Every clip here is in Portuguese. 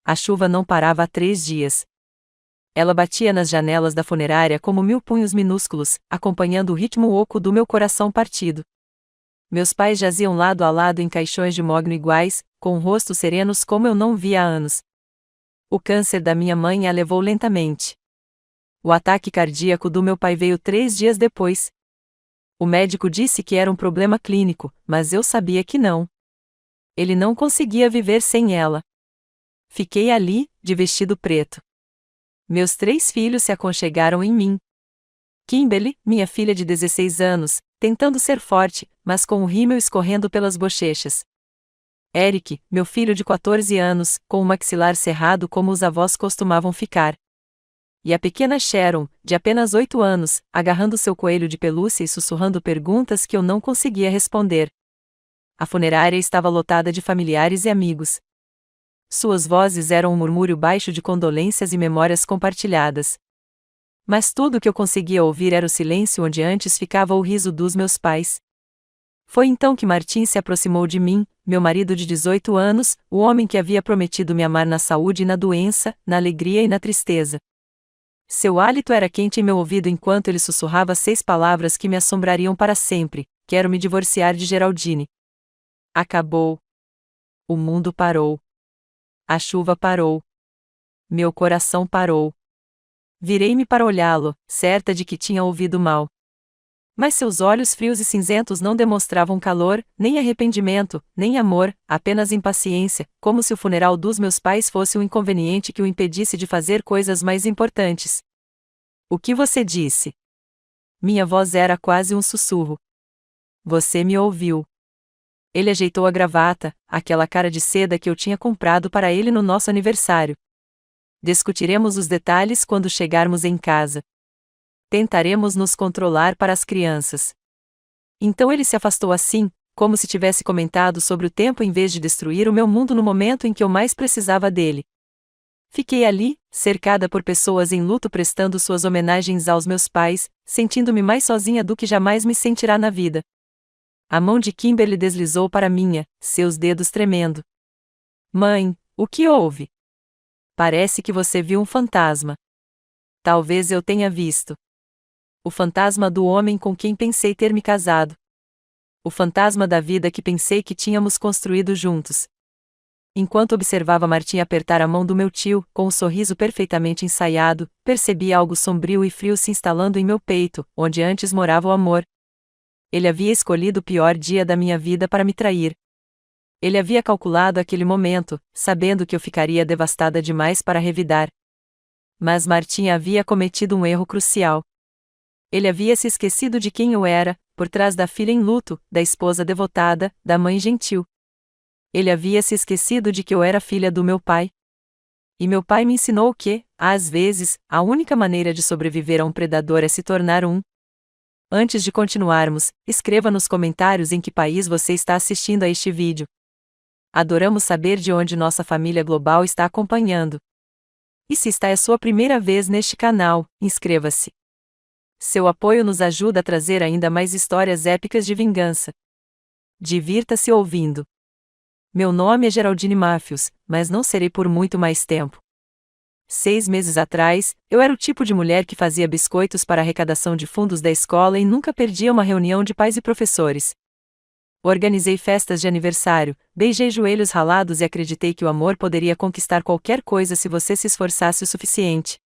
A chuva não parava há 3 dias. Ela batia nas janelas da funerária como 1000 punhos minúsculos, acompanhando o ritmo oco do meu coração partido. Meus pais jaziam lado a lado em caixões de mogno iguais, com rostos serenos como eu não via há anos. O câncer da minha mãe a levou lentamente. O ataque cardíaco do meu pai veio 3 dias depois. O médico disse que era um problema clínico, mas eu sabia que não. Ele não conseguia viver sem ela. Fiquei ali, de vestido preto. Meus 3 filhos se aconchegaram em mim. Kimberly, minha filha de 16 anos, tentando ser forte, mas com o rímel escorrendo pelas bochechas. Eric, meu filho de 14 anos, com o maxilar cerrado como os avós costumavam ficar. E a pequena Sharon, de apenas 8 anos, agarrando seu coelho de pelúcia e sussurrando perguntas que eu não conseguia responder. A funerária estava lotada de familiares e amigos. Suas vozes eram um murmúrio baixo de condolências e memórias compartilhadas. Mas tudo o que eu conseguia ouvir era o silêncio onde antes ficava o riso dos meus pais. Foi então que Martin se aproximou de mim, meu marido de 18 anos, o homem que havia prometido me amar na saúde e na doença, na alegria e na tristeza. Seu hálito era quente em meu ouvido enquanto ele sussurrava 6 palavras que me assombrariam para sempre: quero me divorciar de Geraldine. Acabou. O mundo parou. A chuva parou. Meu coração parou. Virei-me para olhá-lo, certa de que tinha ouvido mal. Mas seus olhos frios e cinzentos não demonstravam calor, nem arrependimento, nem amor, apenas impaciência, como se o funeral dos meus pais fosse um inconveniente que o impedisse de fazer coisas mais importantes. O que você disse? Minha voz era quase um sussurro. Você me ouviu. Ele ajeitou a gravata, aquela cara de seda que eu tinha comprado para ele no nosso aniversário. Discutiremos os detalhes quando chegarmos em casa. Tentaremos nos controlar para as crianças. Então ele se afastou assim, como se tivesse comentado sobre o tempo em vez de destruir o meu mundo no momento em que eu mais precisava dele. Fiquei ali, cercada por pessoas em luto prestando suas homenagens aos meus pais, sentindo-me mais sozinha do que jamais me sentirá na vida. A mão de Kimberly deslizou para a minha, seus dedos tremendo. Mãe, o que houve? Parece que você viu um fantasma. Talvez eu tenha visto. O fantasma do homem com quem pensei ter me casado. O fantasma da vida que pensei que tínhamos construído juntos. Enquanto observava Martim apertar a mão do meu tio, com um sorriso perfeitamente ensaiado, percebi algo sombrio e frio se instalando em meu peito, onde antes morava o amor. Ele havia escolhido o pior dia da minha vida para me trair. Ele havia calculado aquele momento, sabendo que eu ficaria devastada demais para revidar. Mas Martim havia cometido um erro crucial. Ele havia se esquecido de quem eu era, por trás da filha em luto, da esposa devotada, da mãe gentil. Ele havia se esquecido de que eu era filha do meu pai. E meu pai me ensinou que, às vezes, a única maneira de sobreviver a um predador é se tornar um. Antes de continuarmos, escreva nos comentários em que país você está assistindo a este vídeo. Adoramos saber de onde nossa família global está acompanhando. E se esta é a sua primeira vez neste canal, inscreva-se. Seu apoio nos ajuda a trazer ainda mais histórias épicas de vingança. Divirta-se ouvindo. Meu nome é Geraldine Matthews, mas não serei por muito mais tempo. 6 meses atrás, eu era o tipo de mulher que fazia biscoitos para a arrecadação de fundos da escola e nunca perdia uma reunião de pais e professores. Organizei festas de aniversário, beijei joelhos ralados e acreditei que o amor poderia conquistar qualquer coisa se você se esforçasse o suficiente.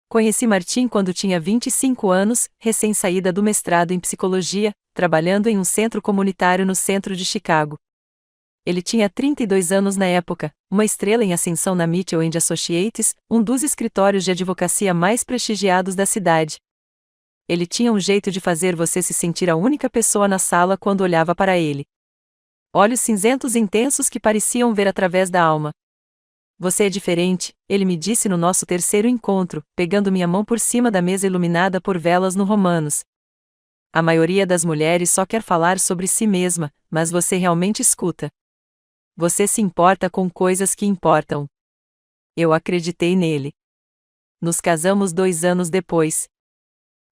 Conheci Martim quando tinha 25 anos, recém-saída do mestrado em psicologia, trabalhando em um centro comunitário no centro de Chicago. Ele tinha 32 anos na época, uma estrela em ascensão na Mitchell & Associates, um dos escritórios de advocacia mais prestigiados da cidade. Ele tinha um jeito de fazer você se sentir a única pessoa na sala quando olhava para ele. Olhos cinzentos intensos que pareciam ver através da alma. Você é diferente, ele me disse no nosso terceiro encontro, pegando minha mão por cima da mesa iluminada por velas no Romanos. A maioria das mulheres só quer falar sobre si mesma, mas você realmente escuta. Você se importa com coisas que importam. Eu acreditei nele. Nos casamos 2 anos depois.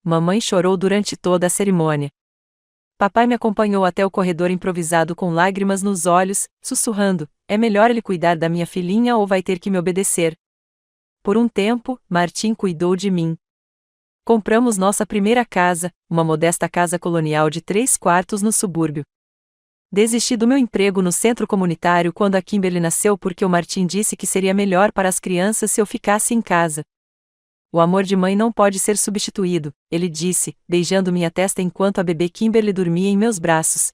Mamãe chorou durante toda a cerimônia. Papai me acompanhou até o corredor improvisado com lágrimas nos olhos, sussurrando: é melhor ele cuidar da minha filhinha ou vai ter que me obedecer. Por um tempo, Martim cuidou de mim. Compramos nossa primeira casa, uma modesta casa colonial de 3 quartos no subúrbio. Desisti do meu emprego no centro comunitário quando a Kimberly nasceu porque o Martim disse que seria melhor para as crianças se eu ficasse em casa. O amor de mãe não pode ser substituído, ele disse, beijando minha testa enquanto a bebê Kimberly dormia em meus braços.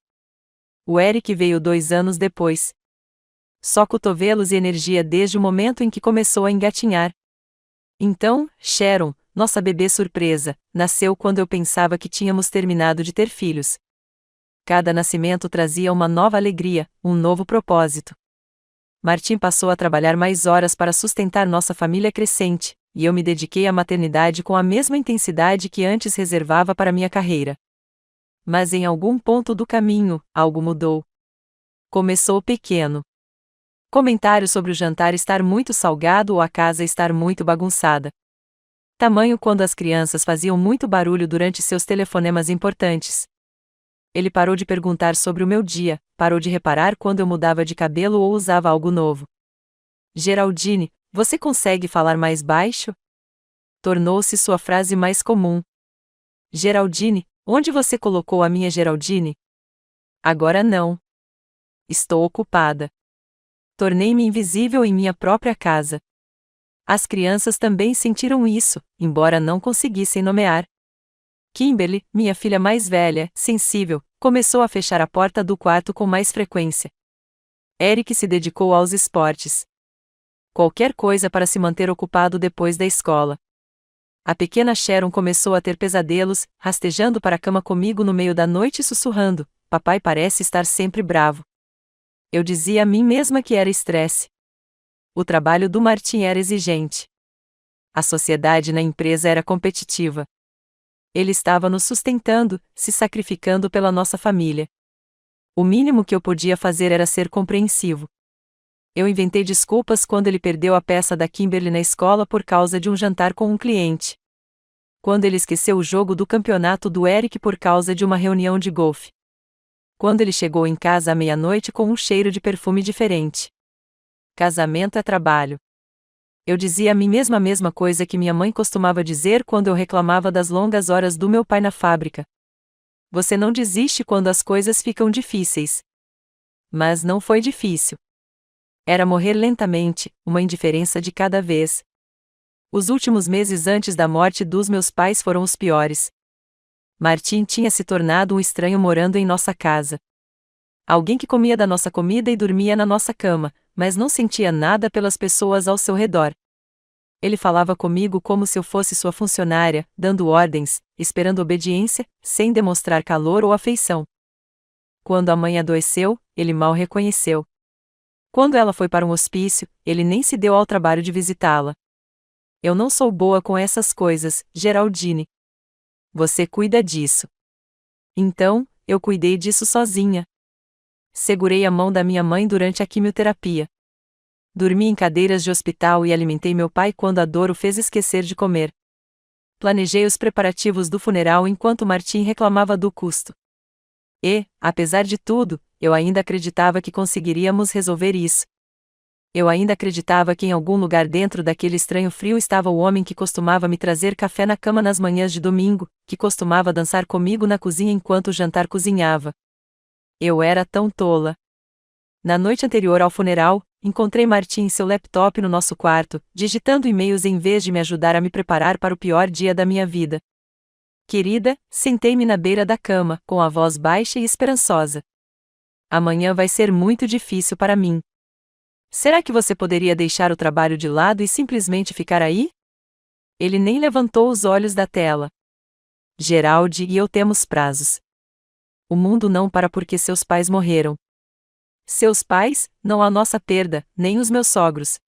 O Eric veio 2 anos depois. Só cotovelos e energia desde o momento em que começou a engatinhar. Então, Sharon, nossa bebê surpresa, nasceu quando eu pensava que tínhamos terminado de ter filhos. Cada nascimento trazia uma nova alegria, um novo propósito. Martim passou a trabalhar mais horas para sustentar nossa família crescente, e eu me dediquei à maternidade com a mesma intensidade que antes reservava para minha carreira. Mas em algum ponto do caminho, algo mudou. Começou pequeno. Comentários sobre o jantar estar muito salgado ou a casa estar muito bagunçada. Tamanho quando as crianças faziam muito barulho durante seus telefonemas importantes. Ele parou de perguntar sobre o meu dia, parou de reparar quando eu mudava de cabelo ou usava algo novo. Geraldine, você consegue falar mais baixo? Tornou-se sua frase mais comum. Geraldine, onde você colocou a minha Geraldine? Agora não. Estou ocupada. Tornei-me invisível em minha própria casa. As crianças também sentiram isso, embora não conseguissem nomear. Kimberly, minha filha mais velha, sensível, começou a fechar a porta do quarto com mais frequência. Eric se dedicou aos esportes. Qualquer coisa para se manter ocupado depois da escola. A pequena Sharon começou a ter pesadelos, rastejando para a cama comigo no meio da noite e sussurrando: papai parece estar sempre bravo. Eu dizia a mim mesma que era estresse. O trabalho do Martim era exigente. A sociedade na empresa era competitiva. Ele estava nos sustentando, se sacrificando pela nossa família. O mínimo que eu podia fazer era ser compreensivo. Eu inventei desculpas quando ele perdeu a peça da Kimberly na escola por causa de um jantar com um cliente. Quando ele esqueceu o jogo do campeonato do Eric por causa de uma reunião de golfe. Quando ele chegou em casa à meia-noite com um cheiro de perfume diferente. Casamento é trabalho. Eu dizia a mim mesma a mesma coisa que minha mãe costumava dizer quando eu reclamava das longas horas do meu pai na fábrica. Você não desiste quando as coisas ficam difíceis. Mas não foi difícil. Era morrer lentamente, uma indiferença de cada vez. Os últimos meses antes da morte dos meus pais foram os piores. Martim tinha se tornado um estranho morando em nossa casa. Alguém que comia da nossa comida e dormia na nossa cama, mas não sentia nada pelas pessoas ao seu redor. Ele falava comigo como se eu fosse sua funcionária, dando ordens, esperando obediência, sem demonstrar calor ou afeição. Quando a mãe adoeceu, ele mal reconheceu. Quando ela foi para um hospício, ele nem se deu ao trabalho de visitá-la. Eu não sou boa com essas coisas, Geraldine. Você cuida disso. Então, eu cuidei disso sozinha. Segurei a mão da minha mãe durante a quimioterapia. Dormi em cadeiras de hospital e alimentei meu pai quando a dor o fez esquecer de comer. Planejei os preparativos do funeral enquanto Martim reclamava do custo. E, apesar de tudo, eu ainda acreditava que conseguiríamos resolver isso. Eu ainda acreditava que em algum lugar dentro daquele estranho frio estava o homem que costumava me trazer café na cama nas manhãs de domingo, que costumava dançar comigo na cozinha enquanto o jantar cozinhava. Eu era tão tola. Na noite anterior ao funeral, encontrei Martim em seu laptop no nosso quarto, digitando e-mails em vez de me ajudar a me preparar para o pior dia da minha vida. Querida, sentei-me na beira da cama, com a voz baixa e esperançosa. Amanhã vai ser muito difícil para mim. Será que você poderia deixar o trabalho de lado e simplesmente ficar aí? Ele nem levantou os olhos da tela. Gerald e eu temos prazos. O mundo não para porque seus pais morreram. Seus pais, não a nossa perda, nem os meus sogros.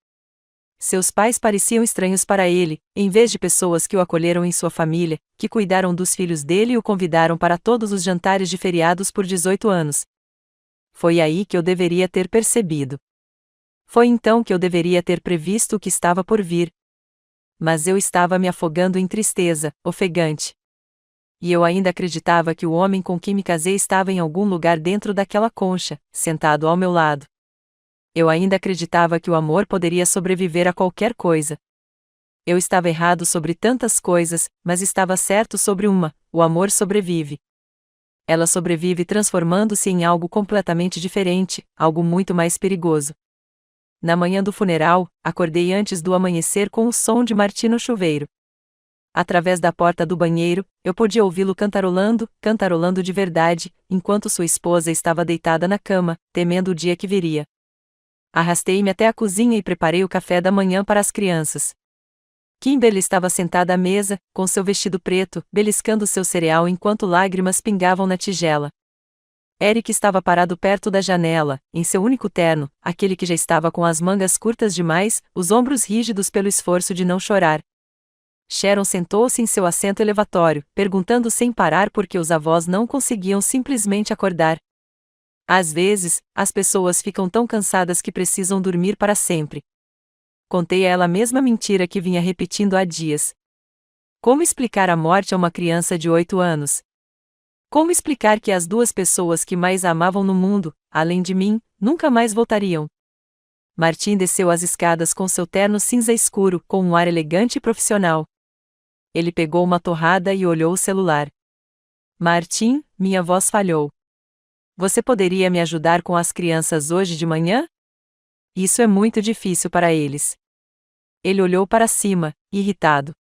Seus pais pareciam estranhos para ele, em vez de pessoas que o acolheram em sua família, que cuidaram dos filhos dele e o convidaram para todos os jantares de feriados por 18 anos. Foi aí que eu deveria ter percebido. Foi então que eu deveria ter previsto o que estava por vir. Mas eu estava me afogando em tristeza, ofegante. E eu ainda acreditava que o homem com quem me casei estava em algum lugar dentro daquela concha, sentado ao meu lado. Eu ainda acreditava que o amor poderia sobreviver a qualquer coisa. Eu estava errado sobre tantas coisas, mas estava certo sobre uma: o amor sobrevive. Ela sobrevive transformando-se em algo completamente diferente, algo muito mais perigoso. Na manhã do funeral, acordei antes do amanhecer com o som de Martim no chuveiro. Através da porta do banheiro, eu podia ouvi-lo cantarolando de verdade, enquanto sua esposa estava deitada na cama, temendo o dia que viria. Arrastei-me até a cozinha e preparei o café da manhã para as crianças. Kimberly estava sentada à mesa, com seu vestido preto, beliscando seu cereal enquanto lágrimas pingavam na tigela. Eric estava parado perto da janela, em seu único terno, aquele que já estava com as mangas curtas demais, os ombros rígidos pelo esforço de não chorar. Sharon sentou-se em seu assento elevatório, perguntando sem parar por que os avós não conseguiam simplesmente acordar. Às vezes, as pessoas ficam tão cansadas que precisam dormir para sempre. Contei a ela a mesma mentira que vinha repetindo há dias. Como explicar a morte a uma criança de 8 anos? Como explicar que as duas pessoas que mais amavam no mundo, além de mim, nunca mais voltariam? Martim desceu as escadas com seu terno cinza escuro, com um ar elegante e profissional. Ele pegou uma torrada e olhou o celular. Martim, minha voz falhou. Você poderia me ajudar com as crianças hoje de manhã? Isso é muito difícil para eles. Ele olhou para cima, irritado.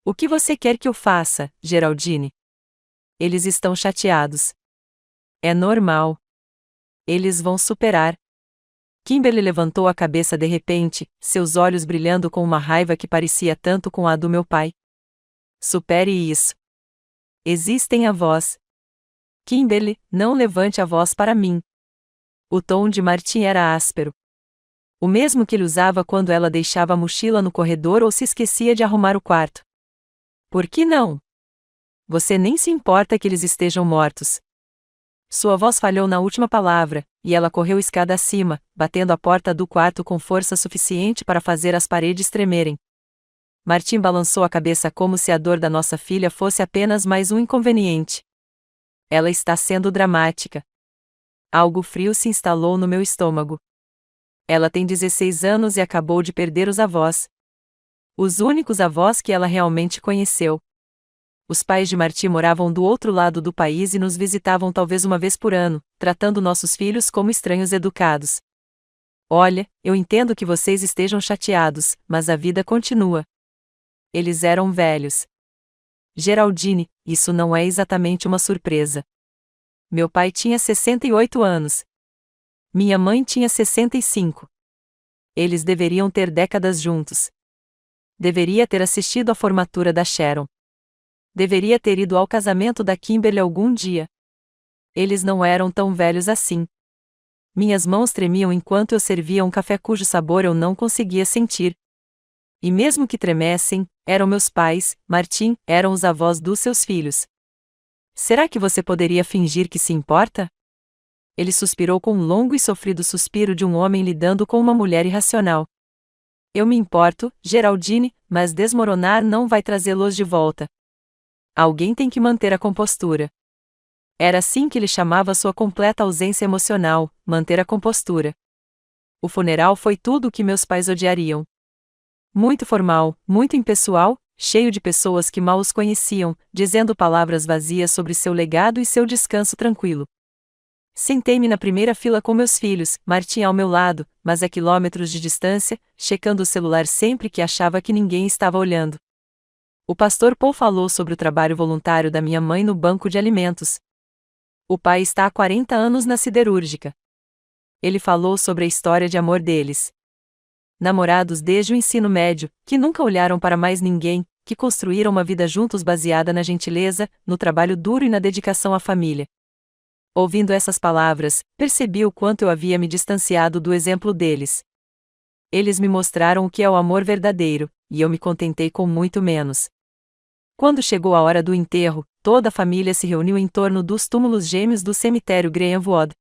O que você quer que eu faça, Geraldine? Eles estão chateados. É normal. Eles vão superar. Kimberly levantou a cabeça de repente, seus olhos brilhando com uma raiva que parecia tanto com a do meu pai. Supere isso. Existem avós. Kimberly, não levante a voz para mim. O tom de Martim era áspero. O mesmo que ele usava quando ela deixava a mochila no corredor ou se esquecia de arrumar o quarto. Por que não? Você nem se importa que eles estejam mortos. Sua voz falhou na última palavra, e ela correu escada acima, batendo a porta do quarto com força suficiente para fazer as paredes tremerem. Martim balançou a cabeça como se a dor da nossa filha fosse apenas mais um inconveniente. Ela está sendo dramática. Algo frio se instalou no meu estômago. Ela tem 16 anos e acabou de perder os avós. Os únicos avós que ela realmente conheceu. Os pais de Martim moravam do outro lado do país e nos visitavam talvez uma vez por ano, tratando nossos filhos como estranhos educados. Olha, eu entendo que vocês estejam chateados, mas a vida continua. Eles eram velhos. Geraldine, isso não é exatamente uma surpresa. Meu pai tinha 68 anos. Minha mãe tinha 65. Eles deveriam ter décadas juntos. Deveria ter assistido à formatura da Sharon. Deveria ter ido ao casamento da Kimberly algum dia. Eles não eram tão velhos assim. Minhas mãos tremiam enquanto eu servia um café cujo sabor eu não conseguia sentir. E mesmo que tremessem, eram meus pais, Martim, eram os avós dos seus filhos. Será que você poderia fingir que se importa? Ele suspirou com um longo e sofrido suspiro de um homem lidando com uma mulher irracional. Eu me importo, Geraldine, mas desmoronar não vai trazê-los de volta. Alguém tem que manter a compostura. Era assim que ele chamava sua completa ausência emocional, manter a compostura. O funeral foi tudo o que meus pais odiariam. Muito formal, muito impessoal, cheio de pessoas que mal os conheciam, dizendo palavras vazias sobre seu legado e seu descanso tranquilo. Sentei-me na primeira fila com meus filhos, Martim ao meu lado, mas a quilômetros de distância, checando o celular sempre que achava que ninguém estava olhando. O pastor Paul falou sobre o trabalho voluntário da minha mãe no banco de alimentos. O pai está há 40 anos na siderúrgica. Ele falou sobre a história de amor deles. Namorados desde o ensino médio, que nunca olharam para mais ninguém, que construíram uma vida juntos baseada na gentileza, no trabalho duro e na dedicação à família. Ouvindo essas palavras, percebi o quanto eu havia me distanciado do exemplo deles. Eles me mostraram o que é o amor verdadeiro, e eu me contentei com muito menos. Quando chegou a hora do enterro, toda a família se reuniu em torno dos túmulos gêmeos do cemitério Greenwood.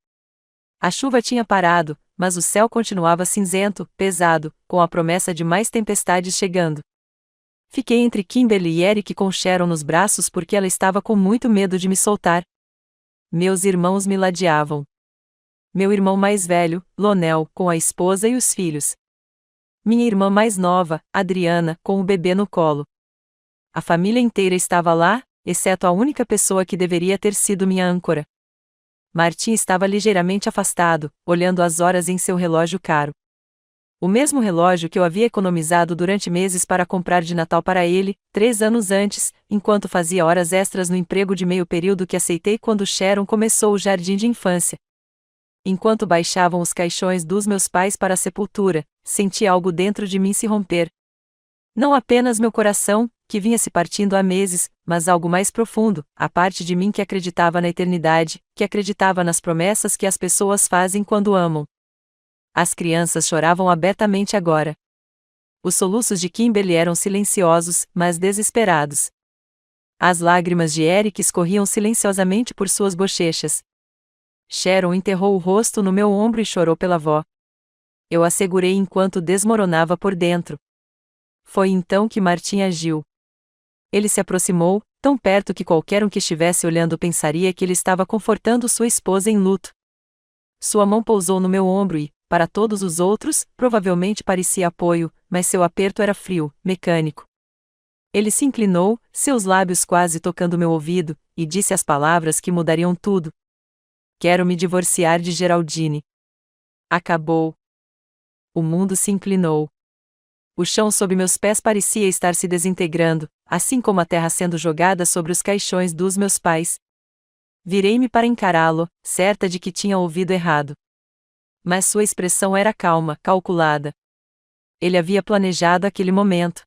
A chuva tinha parado, mas o céu continuava cinzento, pesado, com a promessa de mais tempestades chegando. Fiquei entre Kimberly e Eric com Sharon nos braços porque ela estava com muito medo de me soltar. Meus irmãos me ladeavam. Meu irmão mais velho, Lonel, com a esposa e os filhos. Minha irmã mais nova, Adriana, com o bebê no colo. A família inteira estava lá, exceto a única pessoa que deveria ter sido minha âncora. Martim estava ligeiramente afastado, olhando as horas em seu relógio caro. O mesmo relógio que eu havia economizado durante meses para comprar de Natal para ele, 3 anos antes, enquanto fazia horas extras no emprego de meio período que aceitei quando Sharon começou o jardim de infância. Enquanto baixavam os caixões dos meus pais para a sepultura, senti algo dentro de mim se romper. Não apenas meu coração, que vinha se partindo há meses, mas algo mais profundo, a parte de mim que acreditava na eternidade, que acreditava nas promessas que as pessoas fazem quando amam. As crianças choravam abertamente agora. Os soluços de Kimberly eram silenciosos, mas desesperados. As lágrimas de Eric escorriam silenciosamente por suas bochechas. Sharon enterrou o rosto no meu ombro e chorou pela avó. Eu a segurei enquanto desmoronava por dentro. Foi então que Martim agiu. Ele se aproximou, tão perto que qualquer um que estivesse olhando pensaria que ele estava confortando sua esposa em luto. Sua mão pousou no meu ombro e, para todos os outros, provavelmente parecia apoio, mas seu aperto era frio, mecânico. Ele se inclinou, seus lábios quase tocando meu ouvido, e disse as palavras que mudariam tudo. Quero me divorciar de Geraldine. Acabou. O mundo se inclinou. O chão sob meus pés parecia estar se desintegrando, assim como a terra sendo jogada sobre os caixões dos meus pais. Virei-me para encará-lo, certa de que tinha ouvido errado. Mas sua expressão era calma, calculada. Ele havia planejado aquele momento.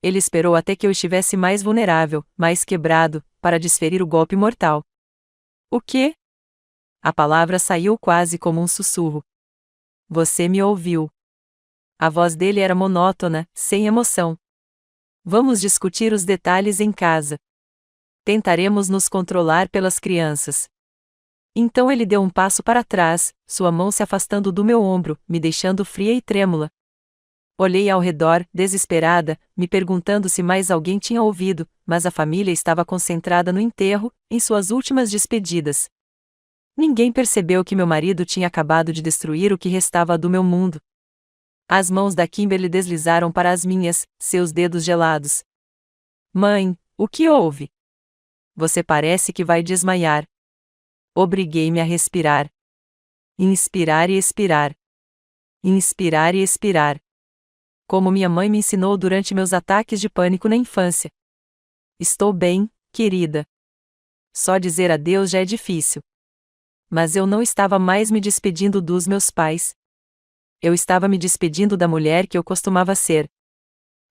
Ele esperou até que eu estivesse mais vulnerável, mais quebrado, para desferir o golpe mortal. O quê? A palavra saiu quase como um sussurro. Você me ouviu. A voz dele era monótona, sem emoção. Vamos discutir os detalhes em casa. Tentaremos nos controlar pelas crianças. Então ele deu um passo para trás, sua mão se afastando do meu ombro, me deixando fria e trêmula. Olhei ao redor, desesperada, me perguntando se mais alguém tinha ouvido, mas a família estava concentrada no enterro, em suas últimas despedidas. Ninguém percebeu que meu marido tinha acabado de destruir o que restava do meu mundo. As mãos da Kimberly deslizaram para as minhas, seus dedos gelados. Mãe, o que houve? Você parece que vai desmaiar. Obriguei-me a respirar. Inspirar e expirar. Inspirar e expirar. Como minha mãe me ensinou durante meus ataques de pânico na infância. Estou bem, querida. Só dizer adeus já é difícil. Mas eu não estava mais me despedindo dos meus pais. Eu estava me despedindo da mulher que eu costumava ser.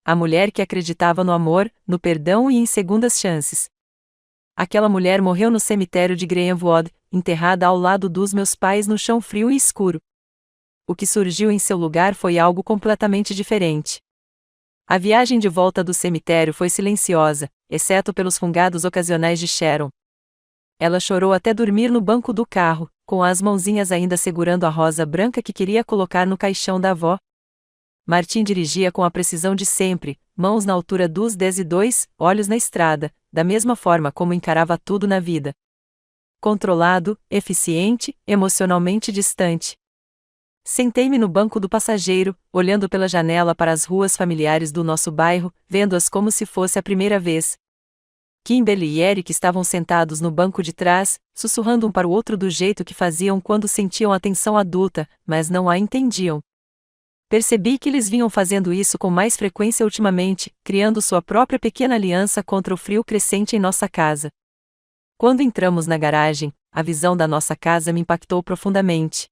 A mulher que acreditava no amor, no perdão e em segundas chances. Aquela mulher morreu no cemitério de Greenwood, enterrada ao lado dos meus pais no chão frio e escuro. O que surgiu em seu lugar foi algo completamente diferente. A viagem de volta do cemitério foi silenciosa, exceto pelos fungados ocasionais de Sharon. Ela chorou até dormir no banco do carro, com as mãozinhas ainda segurando a rosa branca que queria colocar no caixão da avó. Martim dirigia com a precisão de sempre, mãos na altura dos 10 e 2, olhos na estrada, da mesma forma como encarava tudo na vida. Controlado, eficiente, emocionalmente distante. Sentei-me no banco do passageiro, olhando pela janela para as ruas familiares do nosso bairro, vendo-as como se fosse a primeira vez. Kimberly e Eric estavam sentados no banco de trás, sussurrando um para o outro do jeito que faziam quando sentiam a tensão adulta, mas não a entendiam. Percebi que eles vinham fazendo isso com mais frequência ultimamente, criando sua própria pequena aliança contra o frio crescente em nossa casa. Quando entramos na garagem, a visão da nossa casa me impactou profundamente.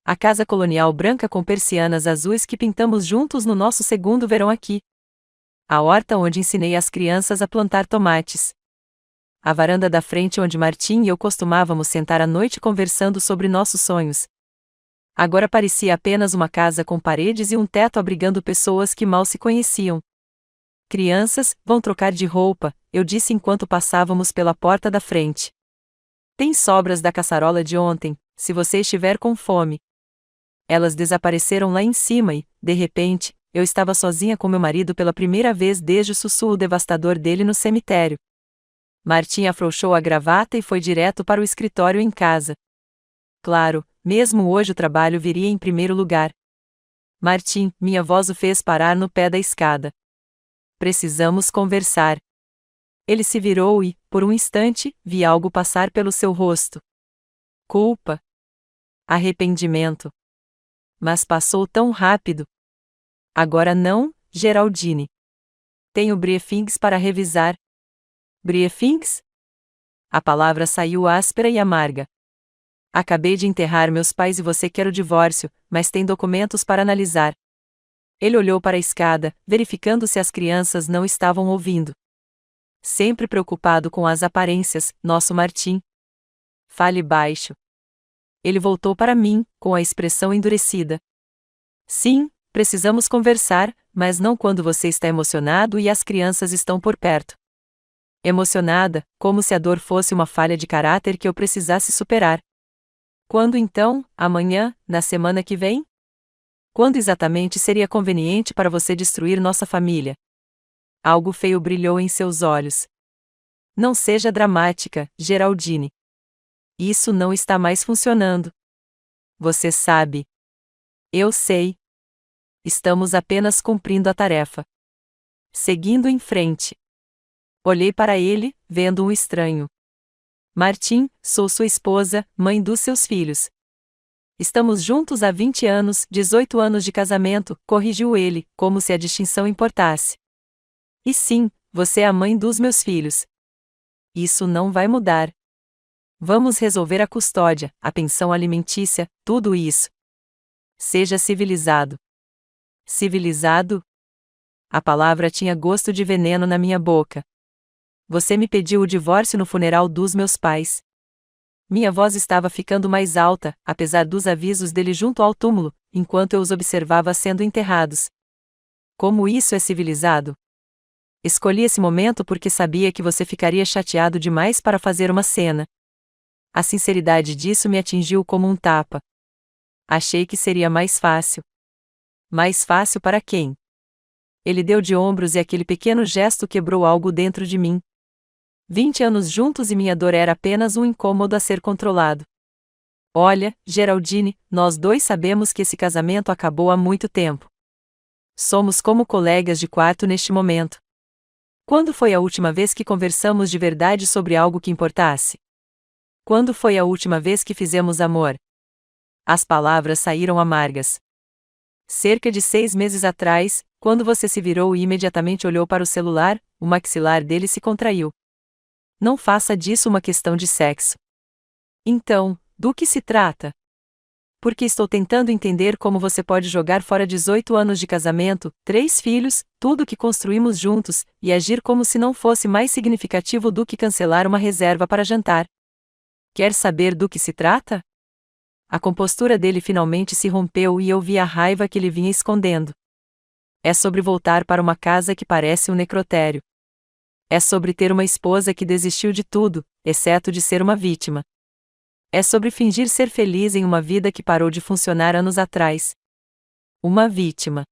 A casa colonial branca com persianas azuis que pintamos juntos no nosso segundo verão aqui. A horta onde ensinei as crianças a plantar tomates. A varanda da frente onde Martim e eu costumávamos sentar à noite conversando sobre nossos sonhos. Agora parecia apenas uma casa com paredes e um teto abrigando pessoas que mal se conheciam. Crianças, vão trocar de roupa, eu disse enquanto passávamos pela porta da frente. Tem sobras da caçarola de ontem, se você estiver com fome. Elas desapareceram lá em cima e, de repente, eu estava sozinha com meu marido pela primeira vez desde o sussurro devastador dele no cemitério. Martim afrouxou a gravata e foi direto para o escritório em casa. Claro, Mesmo hoje o trabalho viria em primeiro lugar. Martim, minha voz o fez parar no pé da escada. Precisamos conversar. Ele se virou e, por um instante, vi algo passar pelo seu rosto. Culpa. Arrependimento. Mas passou tão rápido. Agora não, Geraldine. Tenho briefings para revisar. Briefings? A palavra saiu áspera e amarga. Acabei de enterrar meus pais e você quer o divórcio, mas tem documentos para analisar. Ele olhou para a escada, verificando se as crianças não estavam ouvindo. Sempre preocupado com as aparências, nosso Martim. Fale baixo. Ele voltou para mim, com a expressão endurecida. Sim, precisamos conversar, mas não quando você está emocionado e as crianças estão por perto. Emocionada, como se a dor fosse uma falha de caráter que eu precisasse superar. Quando então, amanhã, na semana que vem? Quando exatamente seria conveniente para você destruir nossa família? Algo feio brilhou em seus olhos. Não seja dramática, Geraldine. Isso não está mais funcionando. Você sabe. Eu sei. Estamos apenas cumprindo a tarefa. Seguindo em frente. Olhei para ele, vendo um estranho. Martim, sou sua esposa, mãe dos seus filhos. Estamos juntos há 20 anos, 18 anos de casamento, corrigiu ele, como se a distinção importasse. E sim, você é a mãe dos meus filhos. Isso não vai mudar. Vamos resolver a custódia, a pensão alimentícia, tudo isso. Seja civilizado. Civilizado? A palavra tinha gosto de veneno na minha boca. Você me pediu o divórcio no funeral dos meus pais. Minha voz estava ficando mais alta, apesar dos avisos dele junto ao túmulo, enquanto eu os observava sendo enterrados. Como isso é civilizado? Escolhi esse momento porque sabia que você ficaria chateado demais para fazer uma cena. A sinceridade disso me atingiu como um tapa. Achei que seria mais fácil. Mais fácil para quem? Ele deu de ombros e aquele pequeno gesto quebrou algo dentro de mim. 20 anos juntos e minha dor era apenas um incômodo a ser controlado. Olha, Geraldine, nós dois sabemos que esse casamento acabou há muito tempo. Somos como colegas de quarto neste momento. Quando foi a última vez que conversamos de verdade sobre algo que importasse? Quando foi a última vez que fizemos amor? As palavras saíram amargas. Cerca de 6 meses atrás, quando você se virou e imediatamente olhou para o celular, o maxilar dele se contraiu. Não faça disso uma questão de sexo. Então, do que se trata? Porque estou tentando entender como você pode jogar fora 18 anos de casamento, 3 filhos, tudo que construímos juntos, e agir como se não fosse mais significativo do que cancelar uma reserva para jantar. Quer saber do que se trata? A compostura dele finalmente se rompeu e eu vi a raiva que ele vinha escondendo. É sobre voltar para uma casa que parece um necrotério. É sobre ter uma esposa que desistiu de tudo, exceto de ser uma vítima. É sobre fingir ser feliz em uma vida que parou de funcionar anos atrás. Uma vítima.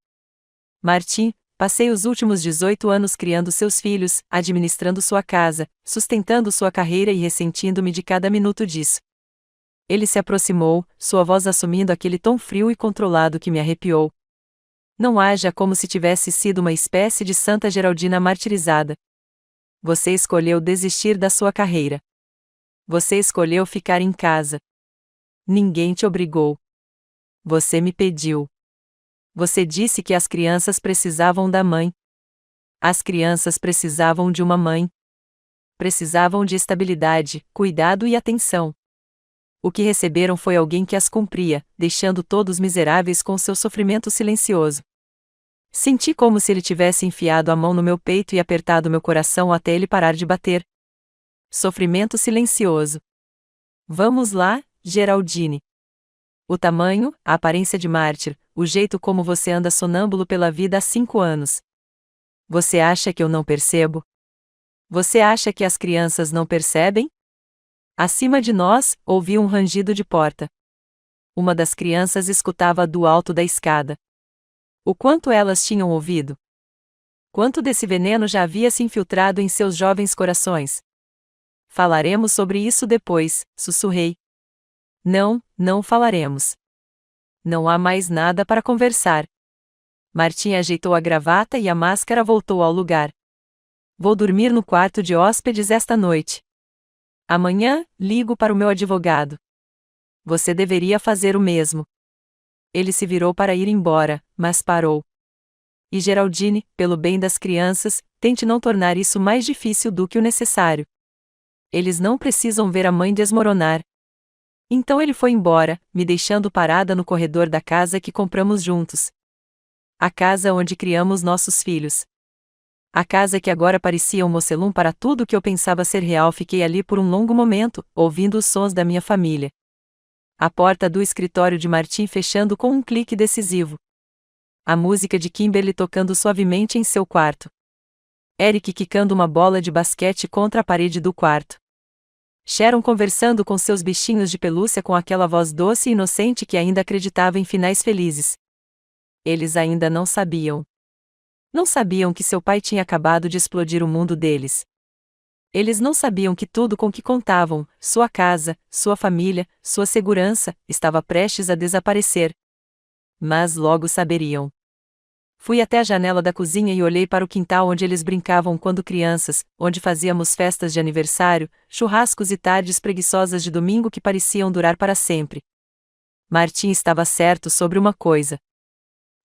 Martim, passei os últimos 18 anos criando seus filhos, administrando sua casa, sustentando sua carreira e ressentindo-me de cada minuto disso. Ele se aproximou, sua voz assumindo aquele tom frio e controlado que me arrepiou. Não haja como se tivesse sido uma espécie de Santa Geraldina martirizada. Você escolheu desistir da sua carreira. Você escolheu ficar em casa. Ninguém te obrigou. Você me pediu. Você disse que as crianças precisavam da mãe. As crianças precisavam de uma mãe. Precisavam de estabilidade, cuidado e atenção. O que receberam foi alguém que as cumpria, deixando todos miseráveis com seu sofrimento silencioso. Senti como se ele tivesse enfiado a mão no meu peito e apertado meu coração até ele parar de bater. Sofrimento silencioso. Vamos lá, Geraldine. O tamanho, a aparência de mártir, o jeito como você anda sonâmbulo pela vida há 5 anos. Você acha que eu não percebo? Você acha que as crianças não percebem? Acima de nós, ouvi um rangido de porta. Uma das crianças escutava do alto da escada. O quanto elas tinham ouvido? Quanto desse veneno já havia se infiltrado em seus jovens corações? Falaremos sobre isso depois, sussurrei. Não, não falaremos. Não há mais nada para conversar. Martim ajeitou a gravata e a máscara voltou ao lugar. Vou dormir no quarto de hóspedes esta noite. Amanhã, ligo para o meu advogado. Você deveria fazer o mesmo. Ele se virou para ir embora, mas parou. E Geraldine, pelo bem das crianças, tente não tornar isso mais difícil do que o necessário. Eles não precisam ver a mãe desmoronar. Então ele foi embora, me deixando parada no corredor da casa que compramos juntos. A casa onde criamos nossos filhos. A casa que agora parecia um mocelum para tudo que eu pensava ser real. Fiquei ali por um longo momento, ouvindo os sons da minha família. A porta do escritório de Martim fechando com um clique decisivo. A música de Kimberly tocando suavemente em seu quarto. Eric quicando uma bola de basquete contra a parede do quarto. Sharon conversando com seus bichinhos de pelúcia com aquela voz doce e inocente que ainda acreditava em finais felizes. Eles ainda não sabiam. Não sabiam que seu pai tinha acabado de explodir o mundo deles. Eles não sabiam que tudo com que contavam, sua casa, sua família, sua segurança, estava prestes a desaparecer. Mas logo saberiam. Fui até a janela da cozinha e olhei para o quintal onde eles brincavam quando crianças, onde fazíamos festas de aniversário, churrascos e tardes preguiçosas de domingo que pareciam durar para sempre. Martim estava certo sobre uma coisa.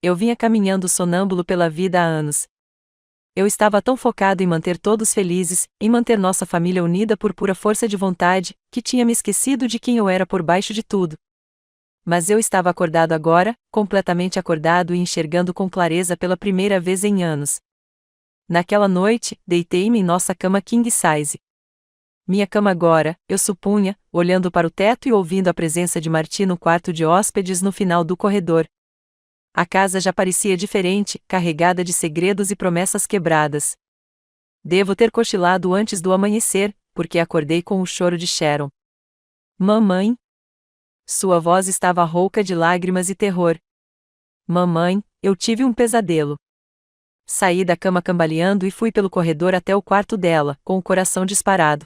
Eu vinha caminhando sonâmbulo pela vida há anos. Eu estava tão focado em manter todos felizes, em manter nossa família unida por pura força de vontade, que tinha me esquecido de quem eu era por baixo de tudo. Mas eu estava acordado agora, completamente acordado e enxergando com clareza pela primeira vez em anos. Naquela noite, deitei-me em nossa cama king size. Minha cama agora, eu supunha, olhando para o teto e ouvindo a presença de Martim no quarto de hóspedes no final do corredor. A casa já parecia diferente, carregada de segredos e promessas quebradas. Devo ter cochilado antes do amanhecer, porque acordei com o choro de Sharon. Mamãe? Sua voz estava rouca de lágrimas e terror. Mamãe, eu tive um pesadelo. Saí da cama cambaleando e fui pelo corredor até o quarto dela, com o coração disparado.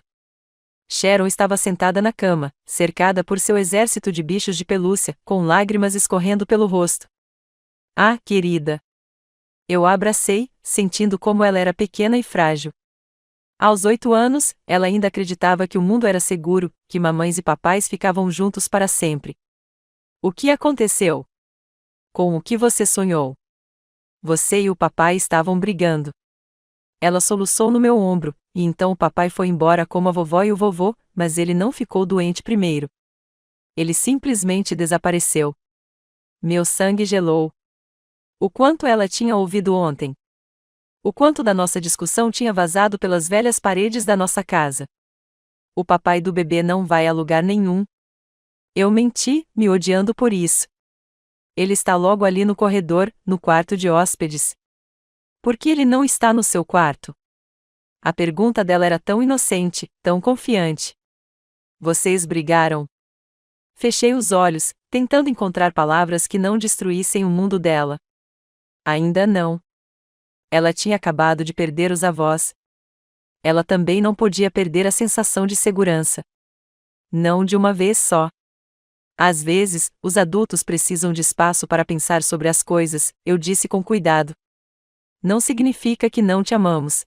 Sharon estava sentada na cama, cercada por seu exército de bichos de pelúcia, com lágrimas escorrendo pelo rosto. Ah, querida! Eu a abracei, sentindo como ela era pequena e frágil. Aos 8 anos, ela ainda acreditava que o mundo era seguro, que mamães e papais ficavam juntos para sempre. O que aconteceu? Com o que você sonhou? Você e o papai estavam brigando. Ela soluçou no meu ombro, e então o papai foi embora como a vovó e o vovô, mas ele não ficou doente primeiro. Ele simplesmente desapareceu. Meu sangue gelou. O quanto ela tinha ouvido ontem. O quanto da nossa discussão tinha vazado pelas velhas paredes da nossa casa. O papai do bebê não vai a lugar nenhum. Eu menti, me odiando por isso. Ele está logo ali no corredor, no quarto de hóspedes. Por que ele não está no seu quarto? A pergunta dela era tão inocente, tão confiante. Vocês brigaram? Fechei os olhos, tentando encontrar palavras que não destruíssem o mundo dela. Ainda não. Ela tinha acabado de perder os avós. Ela também não podia perder a sensação de segurança. Não de uma vez só. Às vezes, os adultos precisam de espaço para pensar sobre as coisas, eu disse com cuidado. Não significa que não te amamos.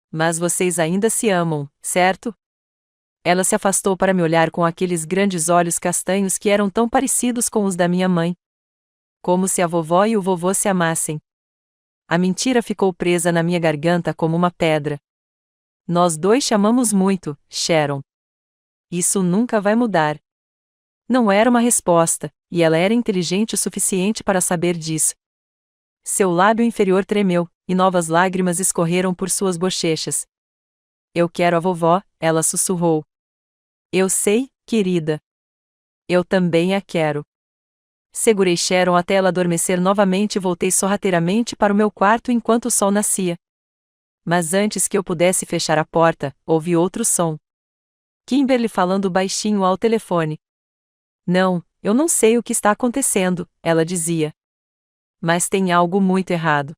Mas vocês ainda se amam, certo? Ela se afastou para me olhar com aqueles grandes olhos castanhos que eram tão parecidos com os da minha mãe. Como se a vovó e o vovô se amassem. A mentira ficou presa na minha garganta como uma pedra. Nós dois chamamos muito, Sharon. Isso nunca vai mudar. Não era uma resposta, e ela era inteligente o suficiente para saber disso. Seu lábio inferior tremeu, e novas lágrimas escorreram por suas bochechas. Eu quero a vovó, ela sussurrou. Eu sei, querida. Eu também a quero. Segurei Sharon até ela adormecer novamente e voltei sorrateiramente para o meu quarto enquanto o sol nascia. Mas antes que eu pudesse fechar a porta, ouvi outro som. Kimberly falando baixinho ao telefone. Não, eu não sei o que está acontecendo, ela dizia. Mas tem algo muito errado.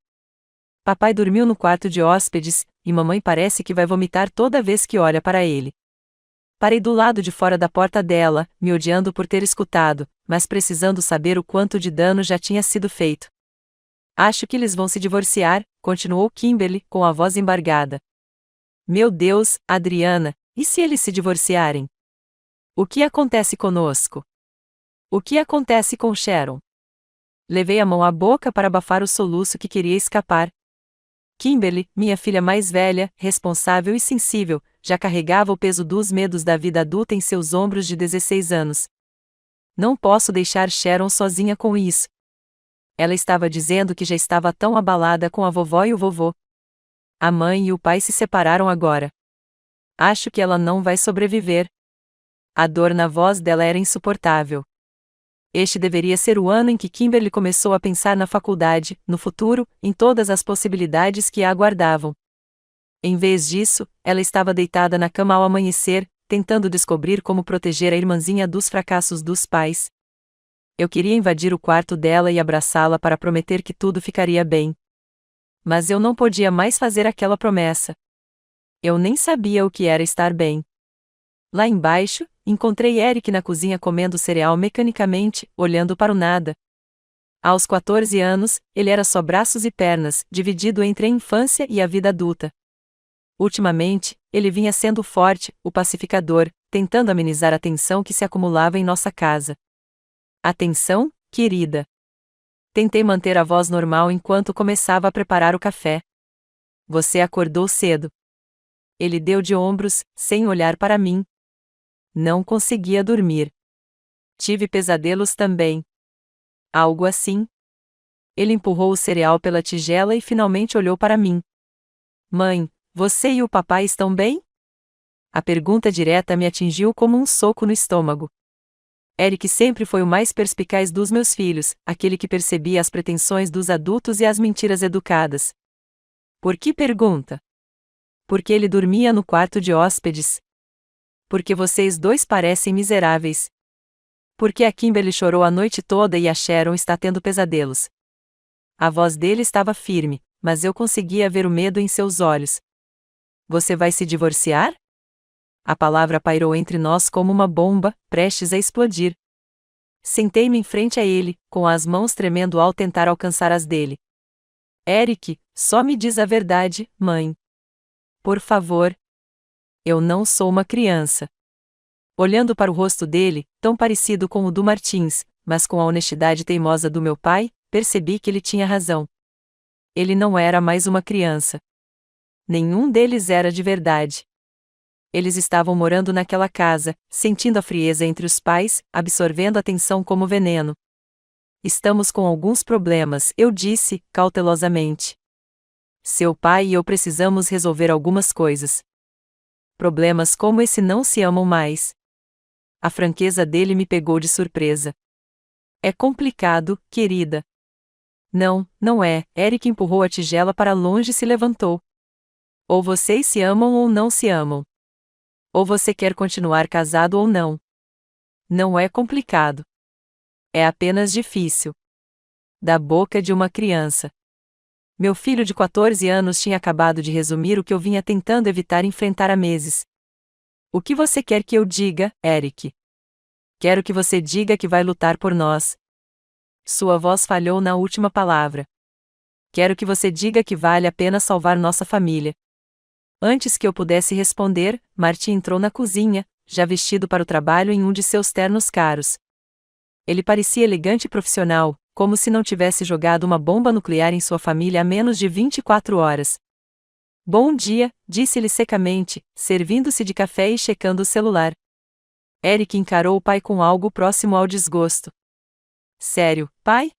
Papai dormiu no quarto de hóspedes, e mamãe parece que vai vomitar toda vez que olha para ele. Parei do lado de fora da porta dela, me odiando por ter escutado, mas precisando saber o quanto de dano já tinha sido feito. Acho que eles vão se divorciar, continuou Kimberly, com a voz embargada. Meu Deus, Adriana, e se eles se divorciarem? O que acontece conosco? O que acontece com Sharon? Levei a mão à boca para abafar o soluço que queria escapar. Kimberly, minha filha mais velha, responsável e sensível, já carregava o peso dos medos da vida adulta em seus ombros de 16 anos. Não posso deixar Sharon sozinha com isso. Ela estava dizendo que já estava tão abalada com a vovó e o vovô. A mãe e o pai se separaram agora. Acho que ela não vai sobreviver. A dor na voz dela era insuportável. Este deveria ser o ano em que Kimberly começou a pensar na faculdade, no futuro, em todas as possibilidades que a aguardavam. Em vez disso, ela estava deitada na cama ao amanhecer, tentando descobrir como proteger a irmãzinha dos fracassos dos pais. Eu queria invadir o quarto dela e abraçá-la para prometer que tudo ficaria bem. Mas eu não podia mais fazer aquela promessa. Eu nem sabia o que era estar bem. Lá embaixo, encontrei Eric na cozinha comendo cereal mecanicamente, olhando para o nada. Aos 14 anos, ele era só braços e pernas, dividido entre a infância e a vida adulta. Ultimamente, ele vinha sendo forte, o pacificador, tentando amenizar a tensão que se acumulava em nossa casa. Atenção, querida. Tentei manter a voz normal enquanto começava a preparar o café. Você acordou cedo. Ele deu de ombros, sem olhar para mim. Não conseguia dormir. Tive pesadelos também. Algo assim. Ele empurrou o cereal pela tigela e finalmente olhou para mim. Mãe, você e o papai estão bem? A pergunta direta me atingiu como um soco no estômago. Eric sempre foi o mais perspicaz dos meus filhos, aquele que percebia as pretensões dos adultos e as mentiras educadas. Por que pergunta? Porque ele dormia no quarto de hóspedes. Porque vocês dois parecem miseráveis. Porque a Kimberly chorou a noite toda e a Sharon está tendo pesadelos. A voz dele estava firme, mas eu conseguia ver o medo em seus olhos. Você vai se divorciar? A palavra pairou entre nós como uma bomba, prestes a explodir. Sentei-me em frente a ele, com as mãos tremendo ao tentar alcançar as dele. Eric, só me diz a verdade, mãe. Por favor. Eu não sou uma criança. Olhando para o rosto dele, tão parecido com o do Martins, mas com a honestidade teimosa do meu pai, percebi que ele tinha razão. Ele não era mais uma criança. Nenhum deles era de verdade. Eles estavam morando naquela casa, sentindo a frieza entre os pais, absorvendo a tensão como veneno. Estamos com alguns problemas, eu disse, cautelosamente. Seu pai e eu precisamos resolver algumas coisas. Problemas como esse não se amam mais. A franqueza dele me pegou de surpresa. É complicado, querida. Não, não é. Eric empurrou a tigela para longe e se levantou. Ou vocês se amam ou não se amam. Ou você quer continuar casado ou não. Não é complicado. É apenas difícil. Da boca de uma criança. Meu filho de 14 anos tinha acabado de resumir o que eu vinha tentando evitar enfrentar há meses. O que você quer que eu diga, Eric? Quero que você diga que vai lutar por nós. Sua voz falhou na última palavra. Quero que você diga que vale a pena salvar nossa família. Antes que eu pudesse responder, Martin entrou na cozinha, já vestido para o trabalho em um de seus ternos caros. Ele parecia elegante e profissional, como se não tivesse jogado uma bomba nuclear em sua família há menos de 24 horas. Bom dia, disse-lhe secamente, servindo-se de café e checando o celular. Eric encarou o pai com algo próximo ao desgosto. Sério, pai?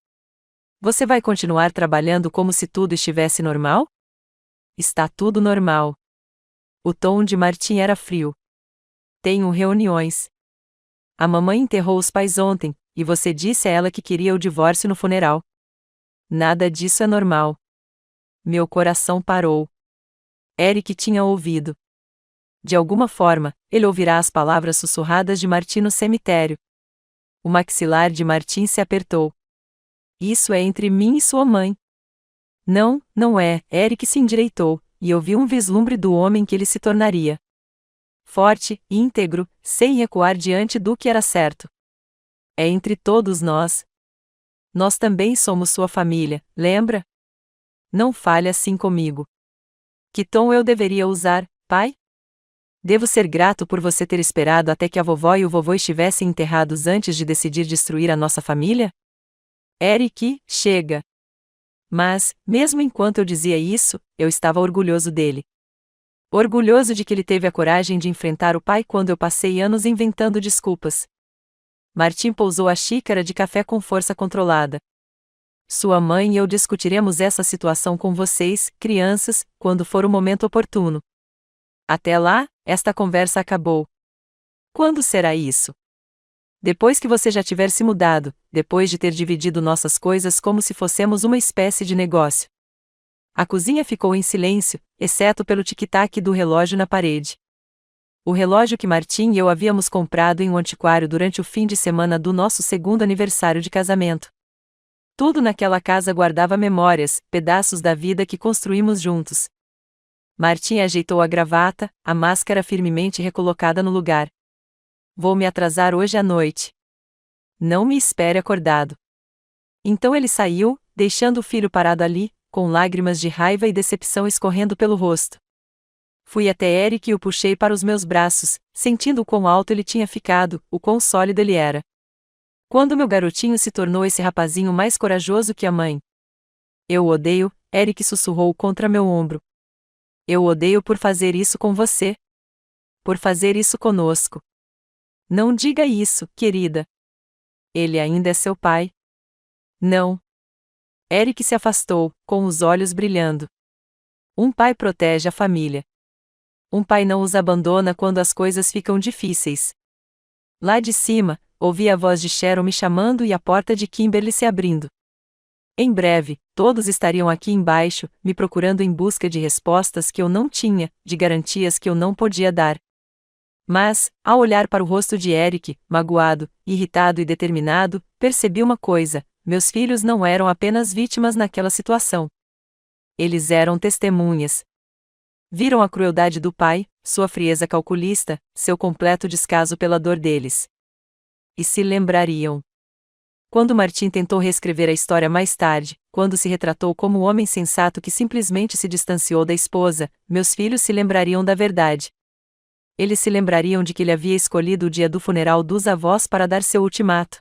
Você vai continuar trabalhando como se tudo estivesse normal? Está tudo normal. O tom de Martin era frio. Tenho reuniões. A mamãe enterrou os pais ontem, e você disse a ela que queria o divórcio no funeral. Nada disso é normal. Meu coração parou. Eric tinha ouvido. De alguma forma, ele ouvirá as palavras sussurradas de Martin no cemitério. O maxilar de Martin se apertou. Isso é entre mim e sua mãe. Não, não é. Eric se endireitou, e eu vi um vislumbre do homem que ele se tornaria. forte, íntegro, sem recuar diante do que era certo. É entre todos nós. Nós também somos sua família, lembra? Não fale assim comigo. Que tom eu deveria usar, pai? Devo ser grato por você ter esperado até que a vovó e o vovô estivessem enterrados antes de decidir destruir a nossa família? Eric, chega! Mas, mesmo enquanto eu dizia isso, eu estava orgulhoso dele. Orgulhoso de que ele teve a coragem de enfrentar o pai quando eu passei anos inventando desculpas. Martim pousou a xícara de café com força controlada. Sua mãe e eu discutiremos essa situação com vocês, crianças, quando for o momento oportuno. Até lá, esta conversa acabou. Quando será isso? Depois que você já tiver se mudado, depois de ter dividido nossas coisas como se fossemos uma espécie de negócio. A cozinha ficou em silêncio, exceto pelo tic-tac do relógio na parede. O relógio que Martim e eu havíamos comprado em um antiquário durante o fim de semana do nosso segundo aniversário de casamento. Tudo naquela casa guardava memórias, pedaços da vida que construímos juntos. Martim ajeitou a gravata, a máscara firmemente recolocada no lugar. Vou me atrasar hoje à noite. Não me espere acordado. Então ele saiu, deixando o filho parado ali, com lágrimas de raiva e decepção escorrendo pelo rosto. Fui até Eric e o puxei para os meus braços, sentindo o quão alto ele tinha ficado, o quão sólido ele era. Quando meu garotinho se tornou esse rapazinho mais corajoso que a mãe. Eu o odeio, Eric sussurrou contra meu ombro. Eu o odeio por fazer isso com você. Por fazer isso conosco. Não diga isso, querida. Ele ainda é seu pai. Não. Eric se afastou, com os olhos brilhando. Um pai protege a família. Um pai não os abandona quando as coisas ficam difíceis. Lá de cima, ouvi a voz de Sharon me chamando e a porta de Kimberly se abrindo. Em breve, todos estariam aqui embaixo, me procurando em busca de respostas que eu não tinha, de garantias que eu não podia dar. Mas, ao olhar para o rosto de Eric, magoado, irritado e determinado, percebi uma coisa: meus filhos não eram apenas vítimas naquela situação. Eles eram testemunhas. Viram a crueldade do pai, sua frieza calculista, seu completo descaso pela dor deles. E se lembrariam. Quando Martim tentou reescrever a história mais tarde, quando se retratou como o homem sensato que simplesmente se distanciou da esposa, meus filhos se lembrariam da verdade. Eles se lembrariam de que ele havia escolhido o dia do funeral dos avós para dar seu ultimato.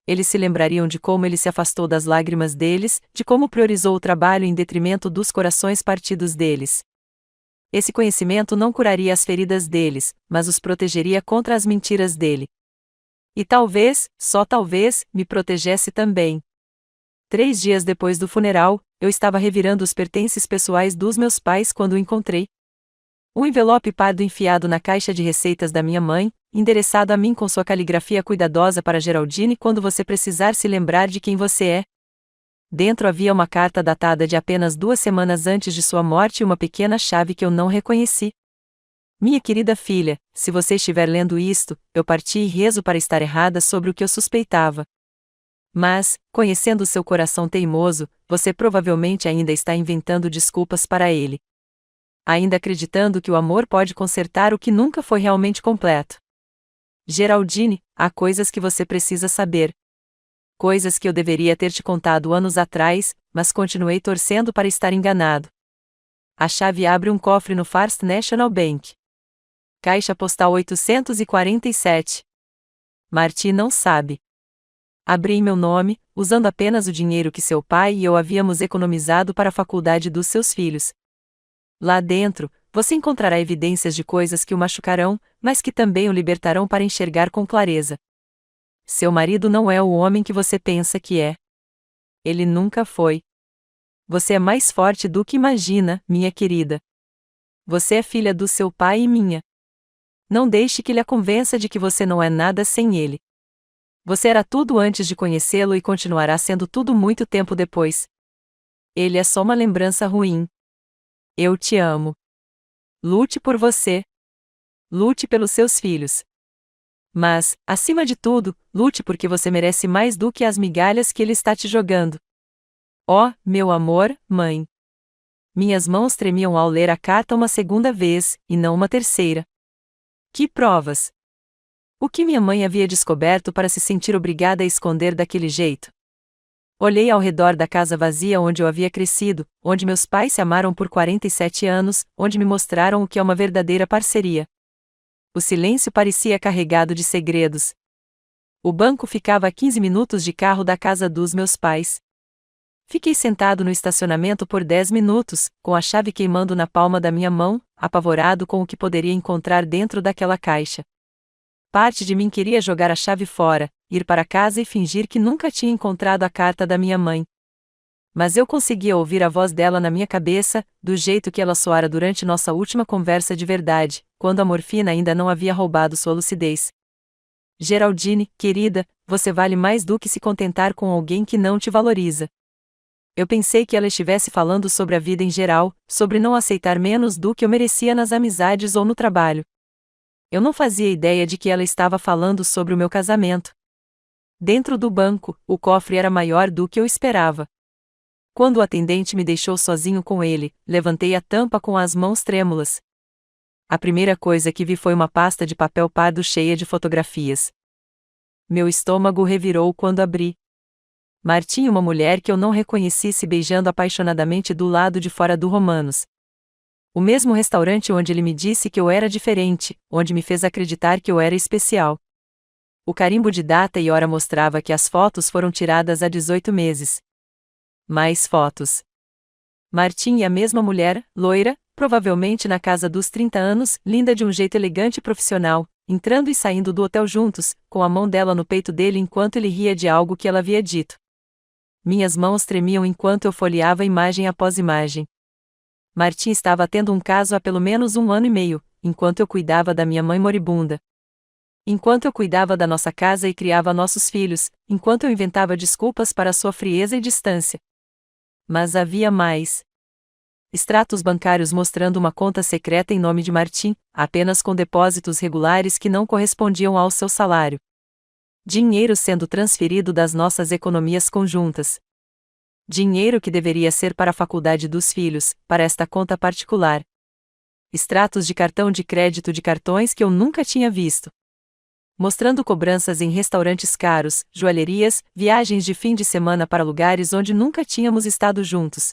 Eles se lembrariam de como ele se afastou das lágrimas deles, de como priorizou o trabalho em detrimento dos corações partidos deles. Esse conhecimento não curaria as feridas deles, mas os protegeria contra as mentiras dele. E talvez, só talvez, me protegesse também. 3 dias depois do funeral, eu estava revirando os pertences pessoais dos meus pais quando o encontrei. Um envelope pardo enfiado na caixa de receitas da minha mãe, endereçado a mim com sua caligrafia cuidadosa para Geraldine quando você precisar se lembrar de quem você é. Dentro havia uma carta datada de apenas 2 semanas antes de sua morte e uma pequena chave que eu não reconheci. Minha querida filha, se você estiver lendo isto, eu parti e rezo para estar errada sobre o que eu suspeitava. Mas, conhecendo seu coração teimoso, você provavelmente ainda está inventando desculpas para ele. Ainda acreditando que o amor pode consertar o que nunca foi realmente completo. Geraldine, há coisas que você precisa saber. Coisas que eu deveria ter te contado anos atrás, mas continuei torcendo para estar enganado. A chave abre um cofre no First National Bank. Caixa postal 847. Marty não sabe. Abri em meu nome, usando apenas o dinheiro que seu pai e eu havíamos economizado para a faculdade dos seus filhos. Lá dentro, você encontrará evidências de coisas que o machucarão, mas que também o libertarão para enxergar com clareza. Seu marido não é o homem que você pensa que é. Ele nunca foi. Você é mais forte do que imagina, minha querida. Você é filha do seu pai e minha. Não deixe que lhe convença de que você não é nada sem ele. Você era tudo antes de conhecê-lo e continuará sendo tudo muito tempo depois. Ele é só uma lembrança ruim. Eu te amo. Lute por você. Lute pelos seus filhos. Mas, acima de tudo, lute porque você merece mais do que as migalhas que ele está te jogando. Oh, meu amor, mãe. Minhas mãos tremiam ao ler a carta uma segunda vez, e não uma terceira. Que provas? O que minha mãe havia descoberto para se sentir obrigada a esconder daquele jeito? Olhei ao redor da casa vazia onde eu havia crescido, onde meus pais se amaram por 47 anos, onde me mostraram o que é uma verdadeira parceria. O silêncio parecia carregado de segredos. O banco ficava a 15 minutos de carro da casa dos meus pais. Fiquei sentado no estacionamento por 10 minutos, com a chave queimando na palma da minha mão, apavorado com o que poderia encontrar dentro daquela caixa. Parte de mim queria jogar a chave fora, ir para casa e fingir que nunca tinha encontrado a carta da minha mãe. Mas eu conseguia ouvir a voz dela na minha cabeça, do jeito que ela soara durante nossa última conversa de verdade, quando a morfina ainda não havia roubado sua lucidez. Geraldine, querida, você vale mais do que se contentar com alguém que não te valoriza. Eu pensei que ela estivesse falando sobre a vida em geral, sobre não aceitar menos do que eu merecia nas amizades ou no trabalho. Eu não fazia ideia de que ela estava falando sobre o meu casamento. Dentro do banco, o cofre era maior do que eu esperava. Quando o atendente me deixou sozinho com ele, levantei a tampa com as mãos trêmulas. A primeira coisa que vi foi uma pasta de papel pardo cheia de fotografias. Meu estômago revirou quando abri. Martim e uma mulher que eu não reconheci se beijando apaixonadamente do lado de fora do Romanos. O mesmo restaurante onde ele me disse que eu era diferente, onde me fez acreditar que eu era especial. O carimbo de data e hora mostrava que as fotos foram tiradas há 18 meses. Mais fotos. Martim e a mesma mulher, loira, provavelmente na casa dos 30 anos, linda de um jeito elegante e profissional, entrando e saindo do hotel juntos, com a mão dela no peito dele enquanto ele ria de algo que ela havia dito. Minhas mãos tremiam enquanto eu folheava imagem após imagem. Martim estava tendo um caso há pelo menos 1 ano e meio, enquanto eu cuidava da minha mãe moribunda. Enquanto eu cuidava da nossa casa e criava nossos filhos, enquanto eu inventava desculpas para sua frieza e distância. Mas havia mais. Extratos bancários mostrando uma conta secreta em nome de Martim, apenas com depósitos regulares que não correspondiam ao seu salário. Dinheiro sendo transferido das nossas economias conjuntas. Dinheiro que deveria ser para a faculdade dos filhos, para esta conta particular. Extratos de cartão de crédito de cartões que eu nunca tinha visto. Mostrando cobranças em restaurantes caros, joalherias, viagens de fim de semana para lugares onde nunca tínhamos estado juntos.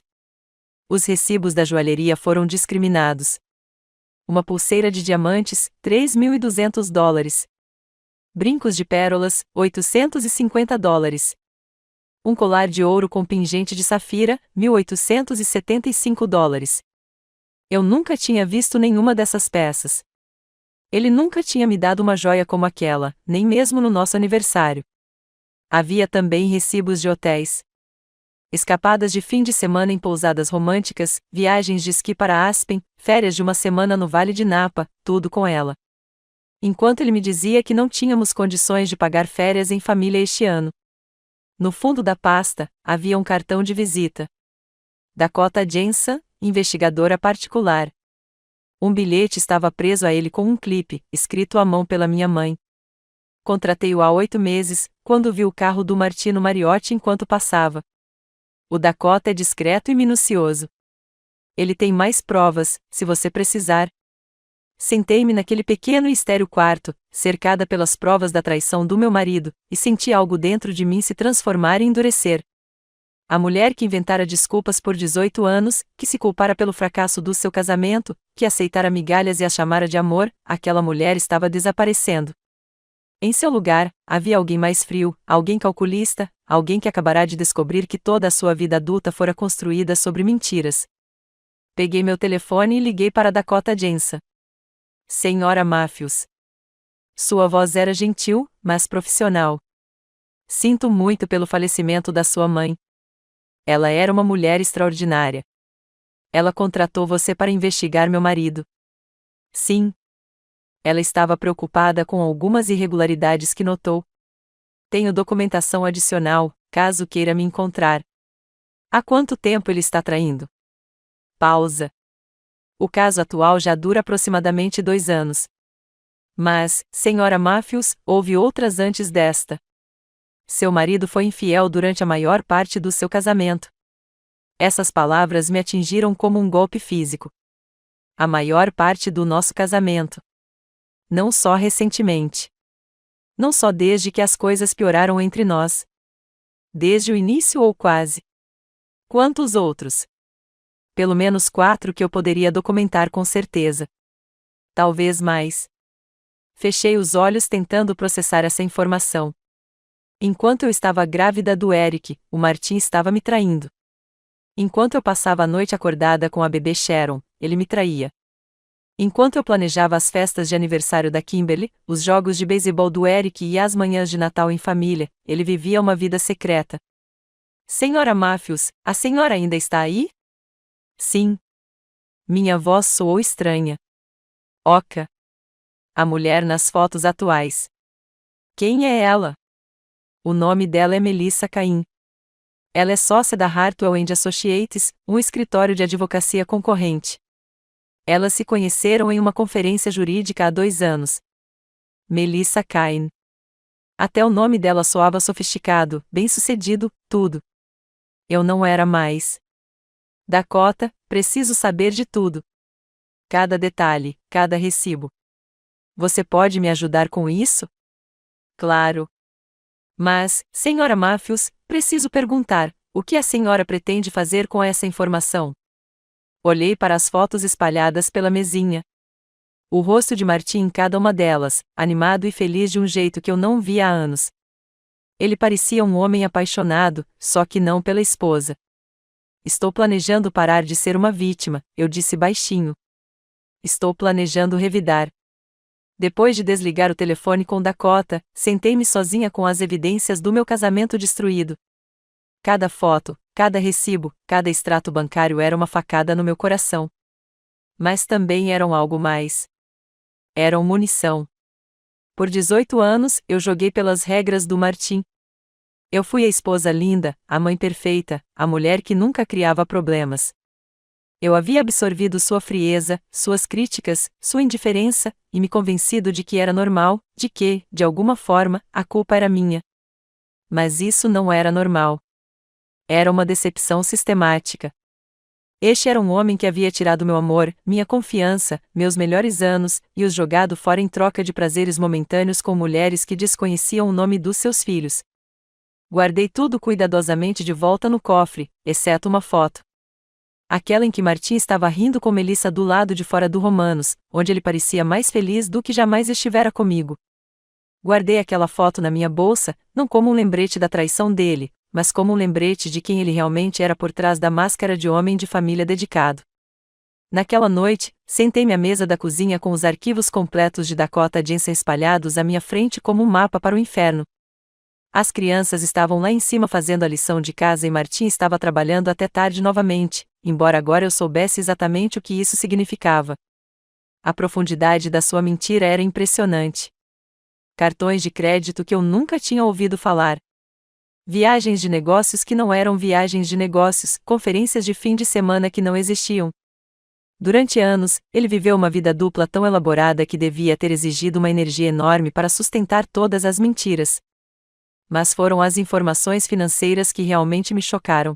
Os recibos da joalheria foram discriminados. Uma pulseira de diamantes, $3.200. Brincos de pérolas, $850. Um colar de ouro com pingente de safira, $1.875. Eu nunca tinha visto nenhuma dessas peças. Ele nunca tinha me dado uma joia como aquela, nem mesmo no nosso aniversário. Havia também recibos de hotéis. Escapadas de fim de semana em pousadas românticas, viagens de esqui para Aspen, férias de 1 semana no Vale de Napa, tudo com ela. Enquanto ele me dizia que não tínhamos condições de pagar férias em família este ano. No fundo da pasta, havia um cartão de visita. Dakota Jensen, investigadora particular. Um bilhete estava preso a ele com um clipe, escrito à mão pela minha mãe. Contratei-o há 8 meses, quando vi o carro do Martino Mariotti enquanto passava. O Dakota é discreto e minucioso. Ele tem mais provas, se você precisar. Sentei-me naquele pequeno e estéril quarto, cercada pelas provas da traição do meu marido, e senti algo dentro de mim se transformar e endurecer. A mulher que inventara desculpas por 18 anos, que se culpara pelo fracasso do seu casamento, que aceitara migalhas e a chamara de amor, aquela mulher estava desaparecendo. Em seu lugar, havia alguém mais frio, alguém calculista, alguém que acabará de descobrir que toda a sua vida adulta fora construída sobre mentiras. Peguei meu telefone e liguei para Dakota Jensen. Senhora Matthews. Sua voz era gentil, mas profissional. Sinto muito pelo falecimento da sua mãe. Ela era uma mulher extraordinária. Ela contratou você para investigar meu marido. Sim. Ela estava preocupada com algumas irregularidades que notou. Tenho documentação adicional, caso queira me encontrar. Há quanto tempo ele está traindo? Pausa. O caso atual já dura aproximadamente 2 anos. Mas, senhora Matthews, houve outras antes desta. Seu marido foi infiel durante a maior parte do seu casamento. Essas palavras me atingiram como um golpe físico. A maior parte do nosso casamento. Não só recentemente. Não só desde que as coisas pioraram entre nós. Desde o início ou quase. Quantos outros? Pelo menos 4 que eu poderia documentar com certeza. Talvez mais. Fechei os olhos tentando processar essa informação. Enquanto eu estava grávida do Eric, o Martin estava me traindo. Enquanto eu passava a noite acordada com a bebê Sharon, ele me traía. Enquanto eu planejava as festas de aniversário da Kimberly, os jogos de beisebol do Eric e as manhãs de Natal em família, ele vivia uma vida secreta. Senhora Matthews, a senhora ainda está aí? Sim. Minha voz soou estranha. Oca. A mulher nas fotos atuais. Quem é ela? O nome dela é Melissa Cain. Ela é sócia da Hartwell & Associates, um escritório de advocacia concorrente. Elas se conheceram em uma conferência jurídica há 2 anos. Melissa Cain. Até o nome dela soava sofisticado, bem-sucedido, tudo. Eu não era mais. Dakota, preciso saber de tudo. Cada detalhe, cada recibo. Você pode me ajudar com isso? Claro. Mas, senhora Matthews, preciso perguntar, o que a senhora pretende fazer com essa informação? Olhei para as fotos espalhadas pela mesinha. O rosto de Martin em cada uma delas, animado e feliz de um jeito que eu não via há anos. Ele parecia um homem apaixonado, só que não pela esposa. Estou planejando parar de ser uma vítima, eu disse baixinho. Estou planejando revidar. Depois de desligar o telefone com Dakota, sentei-me sozinha com as evidências do meu casamento destruído. Cada foto, cada recibo, cada extrato bancário era uma facada no meu coração. Mas também eram algo mais. Eram munição. Por 18 anos, eu joguei pelas regras do Martin. Eu fui a esposa linda, a mãe perfeita, a mulher que nunca criava problemas. Eu havia absorvido sua frieza, suas críticas, sua indiferença, e me convencido de que era normal, de que, de alguma forma, a culpa era minha. Mas isso não era normal. Era uma decepção sistemática. Este era um homem que havia tirado meu amor, minha confiança, meus melhores anos, e os jogado fora em troca de prazeres momentâneos com mulheres que desconheciam o nome dos seus filhos. Guardei tudo cuidadosamente de volta no cofre, exceto uma foto. Aquela em que Martin estava rindo com Melissa do lado de fora do Romanos, onde ele parecia mais feliz do que jamais estivera comigo. Guardei aquela foto na minha bolsa, não como um lembrete da traição dele, mas como um lembrete de quem ele realmente era por trás da máscara de homem de família dedicado. Naquela noite, sentei-me à mesa da cozinha com os arquivos completos de Dakota Jensen espalhados à minha frente como um mapa para o inferno. As crianças estavam lá em cima fazendo a lição de casa e Martin estava trabalhando até tarde novamente, embora agora eu soubesse exatamente o que isso significava. A profundidade da sua mentira era impressionante. Cartões de crédito que eu nunca tinha ouvido falar. Viagens de negócios que não eram viagens de negócios, conferências de fim de semana que não existiam. Durante anos, ele viveu uma vida dupla tão elaborada que devia ter exigido uma energia enorme para sustentar todas as mentiras. Mas foram as informações financeiras que realmente me chocaram.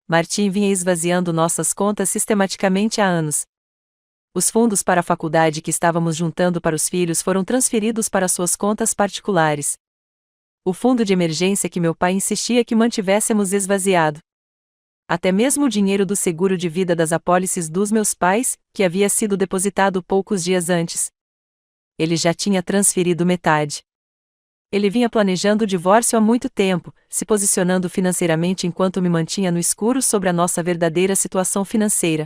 Martin vinha esvaziando nossas contas sistematicamente há anos. Os fundos para a faculdade que estávamos juntando para os filhos foram transferidos para suas contas particulares. O fundo de emergência que meu pai insistia que mantivéssemos esvaziado. Até mesmo o dinheiro do seguro de vida das apólices dos meus pais, que havia sido depositado poucos dias antes. Ele já tinha transferido metade. Ele vinha planejando o divórcio há muito tempo, se posicionando financeiramente enquanto me mantinha no escuro sobre a nossa verdadeira situação financeira.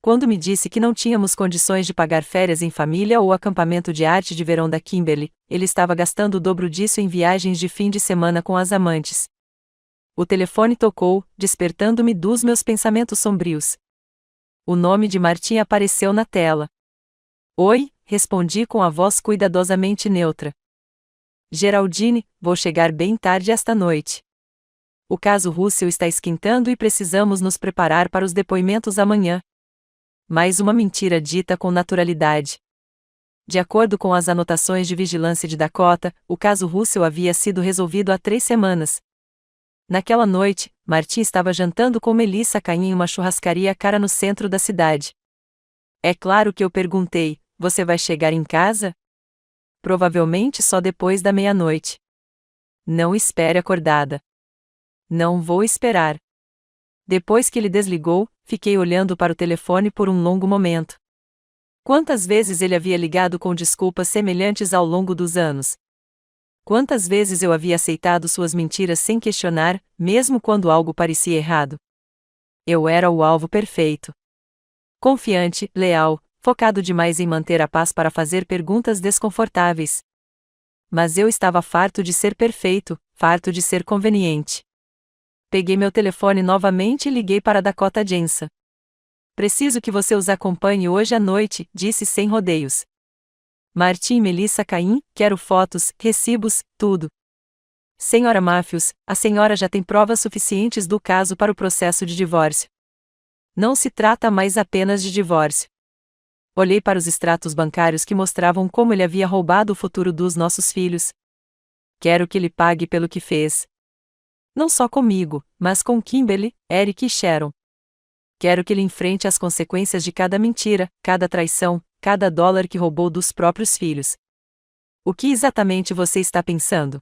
Quando me disse que não tínhamos condições de pagar férias em família ou acampamento de arte de verão da Kimberly, ele estava gastando o dobro disso em viagens de fim de semana com as amantes. O telefone tocou, despertando-me dos meus pensamentos sombrios. O nome de Martin apareceu na tela. Oi, respondi com a voz cuidadosamente neutra. Geraldine, vou chegar bem tarde esta noite. O caso Russell está esquentando e precisamos nos preparar para os depoimentos amanhã. Mais uma mentira dita com naturalidade. De acordo com as anotações de vigilância de Dakota, o caso Russell havia sido resolvido há 3 semanas. Naquela noite, Martin estava jantando com Melissa Cain em uma churrascaria cara no centro da cidade. É claro que eu perguntei, Você vai chegar em casa? Provavelmente só depois da meia-noite. Não espere acordada. Não vou esperar. Depois que ele desligou, fiquei olhando para o telefone por um longo momento. Quantas vezes ele havia ligado com desculpas semelhantes ao longo dos anos? Quantas vezes eu havia aceitado suas mentiras sem questionar, mesmo quando algo parecia errado? Eu era o alvo perfeito. Confiante, leal, focado demais em manter a paz para fazer perguntas desconfortáveis. Mas eu estava farto de ser perfeito, farto de ser conveniente. Peguei meu telefone novamente e liguei para Dakota Johnson. Preciso que você os acompanhe hoje à noite, disse sem rodeios. Martim e Melissa Caim, quero fotos, recibos, tudo. Senhora Matthews, a senhora já tem provas suficientes do caso para o processo de divórcio. Não se trata mais apenas de divórcio. Olhei para os extratos bancários que mostravam como ele havia roubado o futuro dos nossos filhos. Quero que ele pague pelo que fez. Não só comigo, mas com Kimberly, Eric e Sharon. Quero que ele enfrente as consequências de cada mentira, cada traição, cada dólar que roubou dos próprios filhos. O que exatamente você está pensando?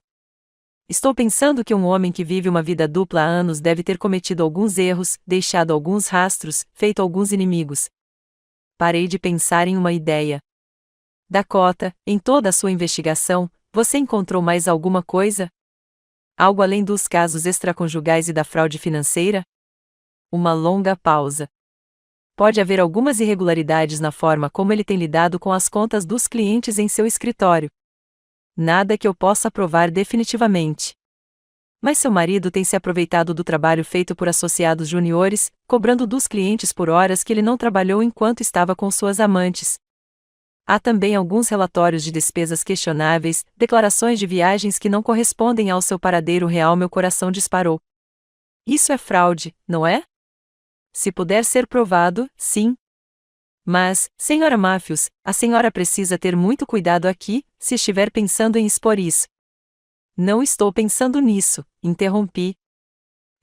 Estou pensando que um homem que vive uma vida dupla há anos deve ter cometido alguns erros, deixado alguns rastros, feito alguns inimigos. Parei de pensar em uma ideia. Dakota, em toda a sua investigação, você encontrou mais alguma coisa? Algo além dos casos extraconjugais e da fraude financeira? Uma longa pausa. Pode haver algumas irregularidades na forma como ele tem lidado com as contas dos clientes em seu escritório. Nada que eu possa provar definitivamente. Mas seu marido tem se aproveitado do trabalho feito por associados juniores, cobrando dos clientes por horas que ele não trabalhou enquanto estava com suas amantes. Há também alguns relatórios de despesas questionáveis, declarações de viagens que não correspondem ao seu paradeiro real. Meu coração disparou. Isso é fraude, não é? Se puder ser provado, sim. Mas, senhora Matthews, a senhora precisa ter muito cuidado aqui, se estiver pensando em expor isso. Não estou pensando nisso, interrompi.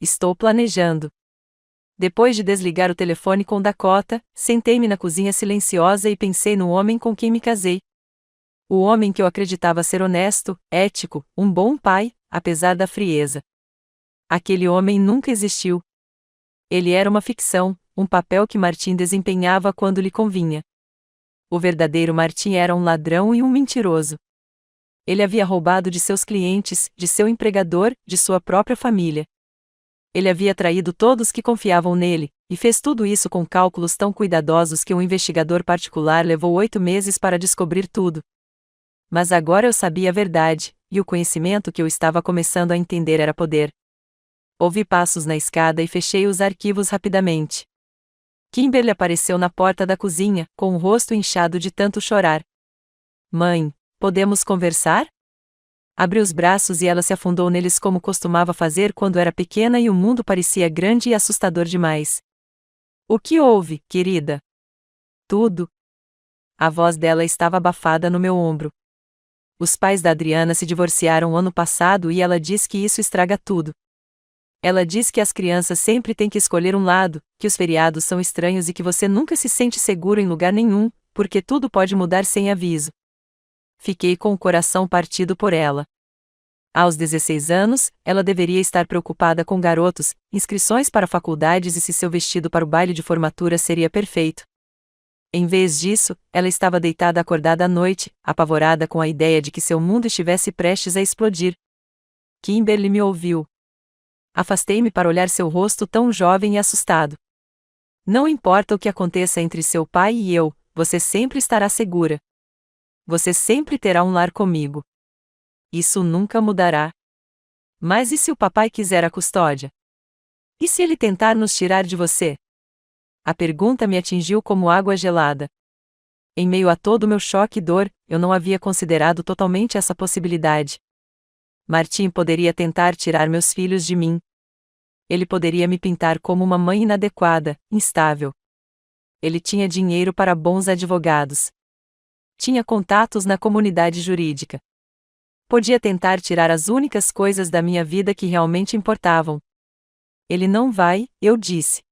Estou planejando. Depois de desligar o telefone com Dakota, sentei-me na cozinha silenciosa e pensei no homem com quem me casei. O homem que eu acreditava ser honesto, ético, um bom pai, apesar da frieza. Aquele homem nunca existiu. Ele era uma ficção, um papel que Martim desempenhava quando lhe convinha. O verdadeiro Martim era um ladrão e um mentiroso. Ele havia roubado de seus clientes, de seu empregador, de sua própria família. Ele havia traído todos que confiavam nele, e fez tudo isso com cálculos tão cuidadosos que um investigador particular levou 8 meses para descobrir tudo. Mas agora eu sabia a verdade, e o conhecimento que eu estava começando a entender era poder. Ouvi passos na escada e fechei os arquivos rapidamente. Kimberly apareceu na porta da cozinha, com o rosto inchado de tanto chorar. Mãe, podemos conversar? Abri os braços e ela se afundou neles como costumava fazer quando era pequena e o mundo parecia grande e assustador demais. O que houve, querida? Tudo. A voz dela estava abafada no meu ombro. Os pais da Adriana se divorciaram ano passado e ela diz que isso estraga tudo. Ela diz que as crianças sempre têm que escolher um lado, que os feriados são estranhos e que você nunca se sente seguro em lugar nenhum, porque tudo pode mudar sem aviso. Fiquei com o coração partido por ela. Aos 16 anos, ela deveria estar preocupada com garotos, inscrições para faculdades e se seu vestido para o baile de formatura seria perfeito. Em vez disso, ela estava deitada acordada à noite, apavorada com a ideia de que seu mundo estivesse prestes a explodir. Kimberly me ouviu. Afastei-me para olhar seu rosto tão jovem e assustado. Não importa o que aconteça entre seu pai e eu, você sempre estará segura. Você sempre terá um lar comigo. Isso nunca mudará. Mas e se o papai quiser a custódia? E se ele tentar nos tirar de você? A pergunta me atingiu como água gelada. Em meio a todo o meu choque e dor, eu não havia considerado totalmente essa possibilidade. Martim poderia tentar tirar meus filhos de mim. Ele poderia me pintar como uma mãe inadequada, instável. Ele tinha dinheiro para bons advogados. Tinha contatos na comunidade jurídica. Podia tentar tirar as únicas coisas da minha vida que realmente importavam. Ele não vai, eu disse.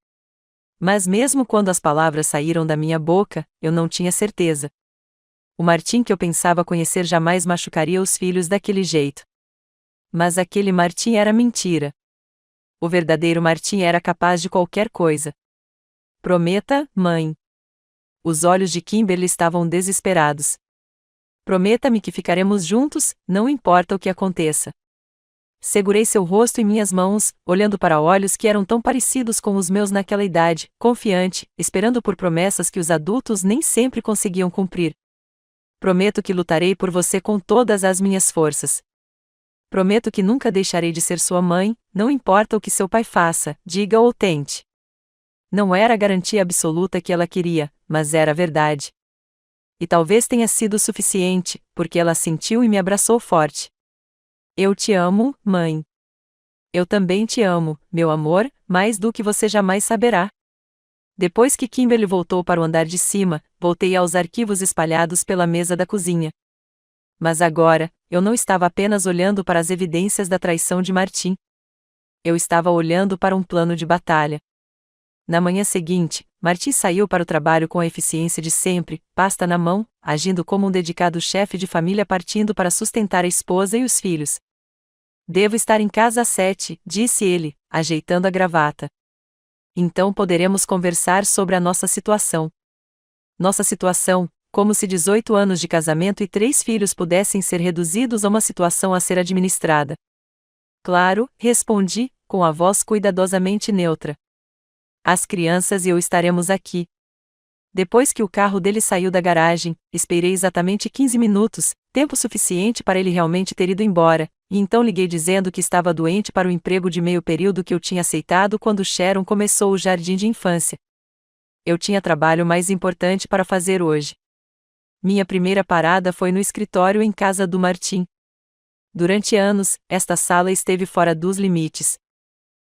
Mas mesmo quando as palavras saíram da minha boca, eu não tinha certeza. O Martim que eu pensava conhecer jamais machucaria os filhos daquele jeito. Mas aquele Martim era mentira. O verdadeiro Martim era capaz de qualquer coisa. Prometa, mãe. Os olhos de Kimberly estavam desesperados. Prometa-me que ficaremos juntos, não importa o que aconteça. Segurei seu rosto em minhas mãos, olhando para olhos que eram tão parecidos com os meus naquela idade, confiante, esperando por promessas que os adultos nem sempre conseguiam cumprir. Prometo que lutarei por você com todas as minhas forças. Prometo que nunca deixarei de ser sua mãe, não importa o que seu pai faça, diga ou tente. Não era a garantia absoluta que ela queria, mas era a verdade. E talvez tenha sido suficiente, porque ela sentiu e me abraçou forte. Eu te amo, mãe. Eu também te amo, meu amor, mais do que você jamais saberá. Depois que Kimberly voltou para o andar de cima, voltei aos arquivos espalhados pela mesa da cozinha. Mas agora, eu não estava apenas olhando para as evidências da traição de Martim. Eu estava olhando para um plano de batalha. Na manhã seguinte, Martim saiu para o trabalho com a eficiência de sempre, pasta na mão, agindo como um dedicado chefe de família partindo para sustentar a esposa e os filhos. Devo estar em casa às 7, disse ele, ajeitando a gravata. Então poderemos conversar sobre a nossa situação. Nossa situação, como se 18 anos de casamento e 3 filhos pudessem ser reduzidos a uma situação a ser administrada. Claro, respondi, com a voz cuidadosamente neutra. As crianças e eu estaremos aqui. Depois que o carro dele saiu da garagem, esperei exatamente 15 minutos, tempo suficiente para ele realmente ter ido embora, e então liguei dizendo que estava doente para o emprego de meio período que eu tinha aceitado quando Sharon começou o jardim de infância. Eu tinha trabalho mais importante para fazer hoje. Minha primeira parada foi no escritório em casa do Martim. Durante anos, esta sala esteve fora dos limites.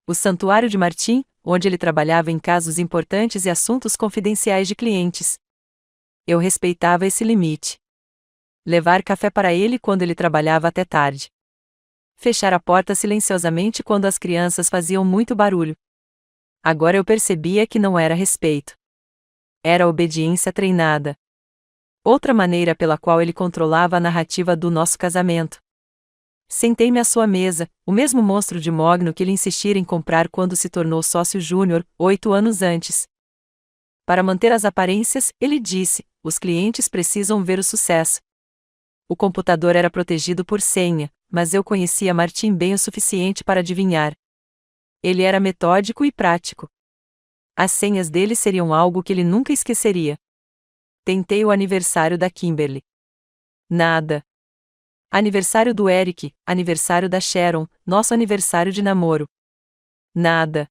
O santuário de Martim, onde ele trabalhava em casos importantes e assuntos confidenciais de clientes. Eu respeitava esse limite. Levar café para ele quando ele trabalhava até tarde. Fechar a porta silenciosamente quando as crianças faziam muito barulho. Agora eu percebia que não era respeito. Era obediência treinada. Outra maneira pela qual ele controlava a narrativa do nosso casamento. Sentei-me à sua mesa, o mesmo monstro de mogno que ele insistira em comprar quando se tornou sócio júnior, 8 anos antes. Para manter as aparências, ele disse, os clientes precisam ver o sucesso. O computador era protegido por senha, mas eu conhecia Martim bem o suficiente para adivinhar. Ele era metódico e prático. As senhas dele seriam algo que ele nunca esqueceria. Tentei o aniversário da Kimberly. Nada. Aniversário do Eric, aniversário da Sharon, nosso aniversário de namoro. Nada.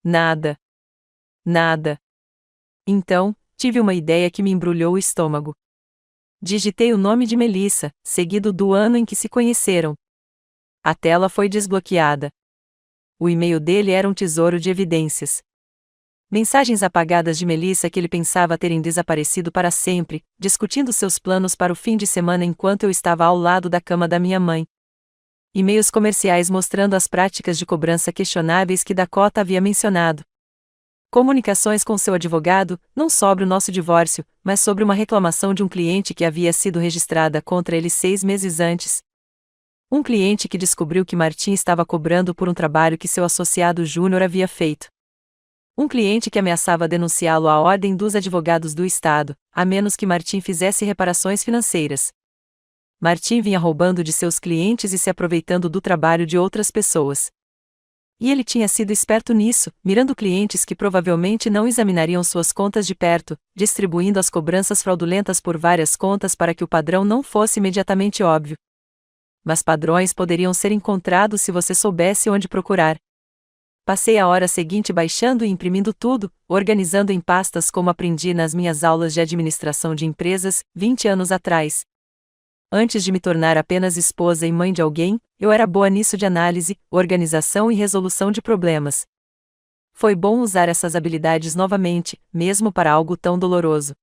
Nada. Nada. Então, tive uma ideia que me embrulhou o estômago. Digitei o nome de Melissa, seguido do ano em que se conheceram. A tela foi desbloqueada. O e-mail dele era um tesouro de evidências. Mensagens apagadas de Melissa que ele pensava terem desaparecido para sempre, discutindo seus planos para o fim de semana enquanto eu estava ao lado da cama da minha mãe. E-mails comerciais mostrando as práticas de cobrança questionáveis que Dakota havia mencionado. Comunicações com seu advogado, não sobre o nosso divórcio, mas sobre uma reclamação de um cliente que havia sido registrada contra ele 6 meses antes. Um cliente que descobriu que Martim estava cobrando por um trabalho que seu associado júnior havia feito. Um cliente que ameaçava denunciá-lo à ordem dos advogados do Estado, a menos que Martim fizesse reparações financeiras. Martim vinha roubando de seus clientes e se aproveitando do trabalho de outras pessoas. E ele tinha sido esperto nisso, mirando clientes que provavelmente não examinariam suas contas de perto, distribuindo as cobranças fraudulentas por várias contas para que o padrão não fosse imediatamente óbvio. Mas padrões poderiam ser encontrados se você soubesse onde procurar. Passei a hora seguinte baixando e imprimindo tudo, organizando em pastas como aprendi nas minhas aulas de administração de empresas, 20 anos atrás. Antes de me tornar apenas esposa e mãe de alguém, eu era boa nisso de análise, organização e resolução de problemas. Foi bom usar essas habilidades novamente, mesmo para algo tão doloroso.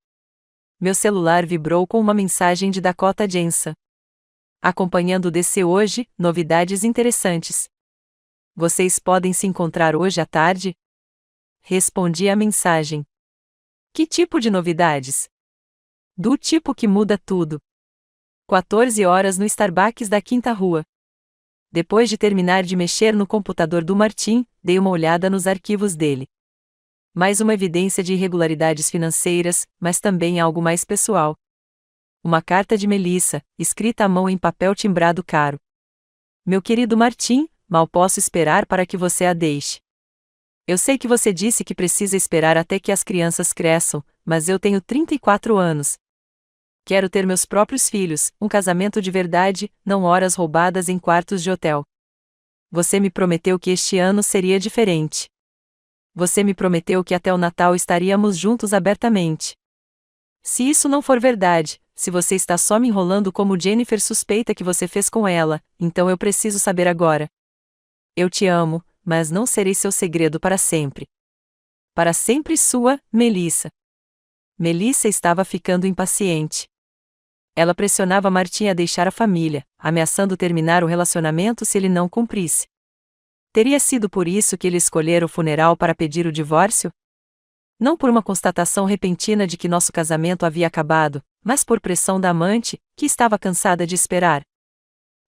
Meu celular vibrou com uma mensagem de Dakota Jensen. Acompanhando o DC hoje, novidades interessantes. Vocês podem se encontrar hoje à tarde? Respondi à mensagem. Que tipo de novidades? Do tipo que muda tudo. 14 horas no Starbucks da Quinta Rua. Depois de terminar de mexer no computador do Martim, dei uma olhada nos arquivos dele. Mais uma evidência de irregularidades financeiras, mas também algo mais pessoal. Uma carta de Melissa, escrita à mão em papel timbrado caro. Meu querido Martim, mal posso esperar para que você a deixe. Eu sei que você disse que precisa esperar até que as crianças cresçam, mas eu tenho 34 anos. Quero ter meus próprios filhos, um casamento de verdade, não horas roubadas em quartos de hotel. Você me prometeu que este ano seria diferente. Você me prometeu que até o Natal estaríamos juntos abertamente. Se isso não for verdade, se você está só me enrolando como Jennifer suspeita que você fez com ela, então eu preciso saber agora. Eu te amo, mas não serei seu segredo para sempre. Para sempre sua, Melissa. Melissa estava ficando impaciente. Ela pressionava Martim a deixar a família, ameaçando terminar o relacionamento se ele não cumprisse. Teria sido por isso que ele escolhera o funeral para pedir o divórcio? Não por uma constatação repentina de que nosso casamento havia acabado, mas por pressão da amante, que estava cansada de esperar.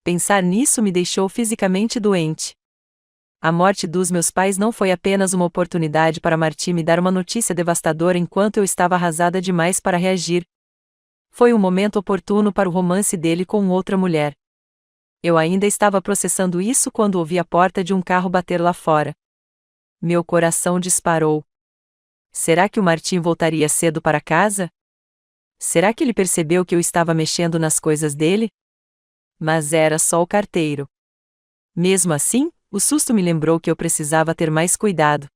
Pensar nisso me deixou fisicamente doente. A morte dos meus pais não foi apenas uma oportunidade para Martim me dar uma notícia devastadora enquanto eu estava arrasada demais para reagir. Foi um momento oportuno para o romance dele com outra mulher. Eu ainda estava processando isso quando ouvi a porta de um carro bater lá fora. Meu coração disparou. Será que o Martim voltaria cedo para casa? Será que ele percebeu que eu estava mexendo nas coisas dele? Mas era só o carteiro. Mesmo assim, o susto me lembrou que eu precisava ter mais cuidado.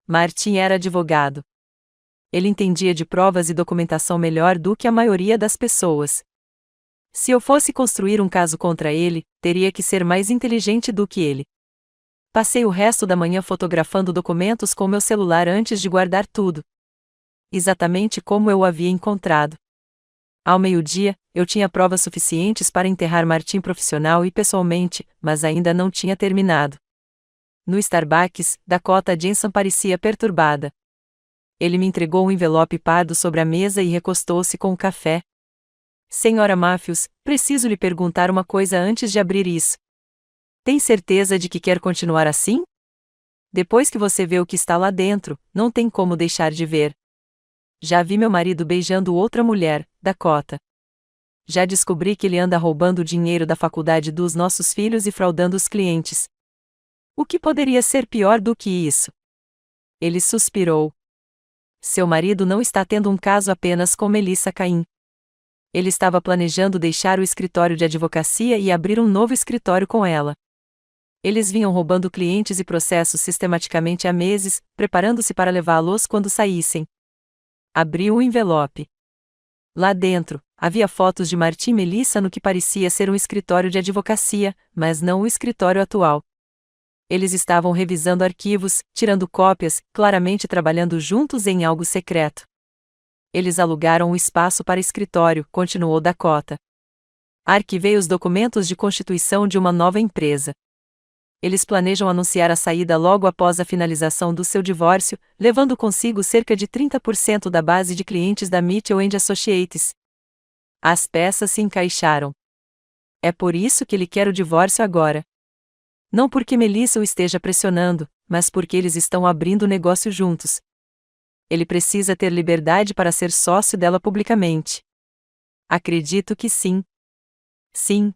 Martim era advogado. Ele entendia de provas e documentação melhor do que a maioria das pessoas. Se eu fosse construir um caso contra ele, teria que ser mais inteligente do que ele. Passei o resto da manhã fotografando documentos com meu celular antes de guardar tudo. Exatamente como eu o havia encontrado. Ao meio-dia, eu tinha provas suficientes para enterrar Martim profissional e pessoalmente, mas ainda não tinha terminado. No Starbucks, Dakota Jensen parecia perturbada. Ele me entregou um envelope pardo sobre a mesa e recostou-se com o café. Senhora Matthews, preciso lhe perguntar uma coisa antes de abrir isso. Tem certeza de que quer continuar assim? Depois que você vê o que está lá dentro, não tem como deixar de ver. Já vi meu marido beijando outra mulher, Dakota. Já descobri que ele anda roubando o dinheiro da faculdade dos nossos filhos e fraudando os clientes. O que poderia ser pior do que isso? Ele suspirou. Seu marido não está tendo um caso apenas com Melissa Cain. Ele estava planejando deixar o escritório de advocacia e abrir um novo escritório com ela. Eles vinham roubando clientes e processos sistematicamente há meses, preparando-se para levá-los quando saíssem. Abriu o envelope. Lá dentro, havia fotos de Martim e Melissa no que parecia ser um escritório de advocacia, mas não o escritório atual. Eles estavam revisando arquivos, tirando cópias, claramente trabalhando juntos em algo secreto. Eles alugaram um espaço para escritório, continuou Dakota. Arquivei os documentos de constituição de uma nova empresa. Eles planejam anunciar a saída logo após a finalização do seu divórcio, levando consigo cerca de 30% da base de clientes da Mitchell & Associates. As peças se encaixaram. É por isso que ele quer o divórcio agora. Não porque Melissa o esteja pressionando, mas porque eles estão abrindo o negócio juntos. Ele precisa ter liberdade para ser sócio dela publicamente. Acredito que sim. Sim.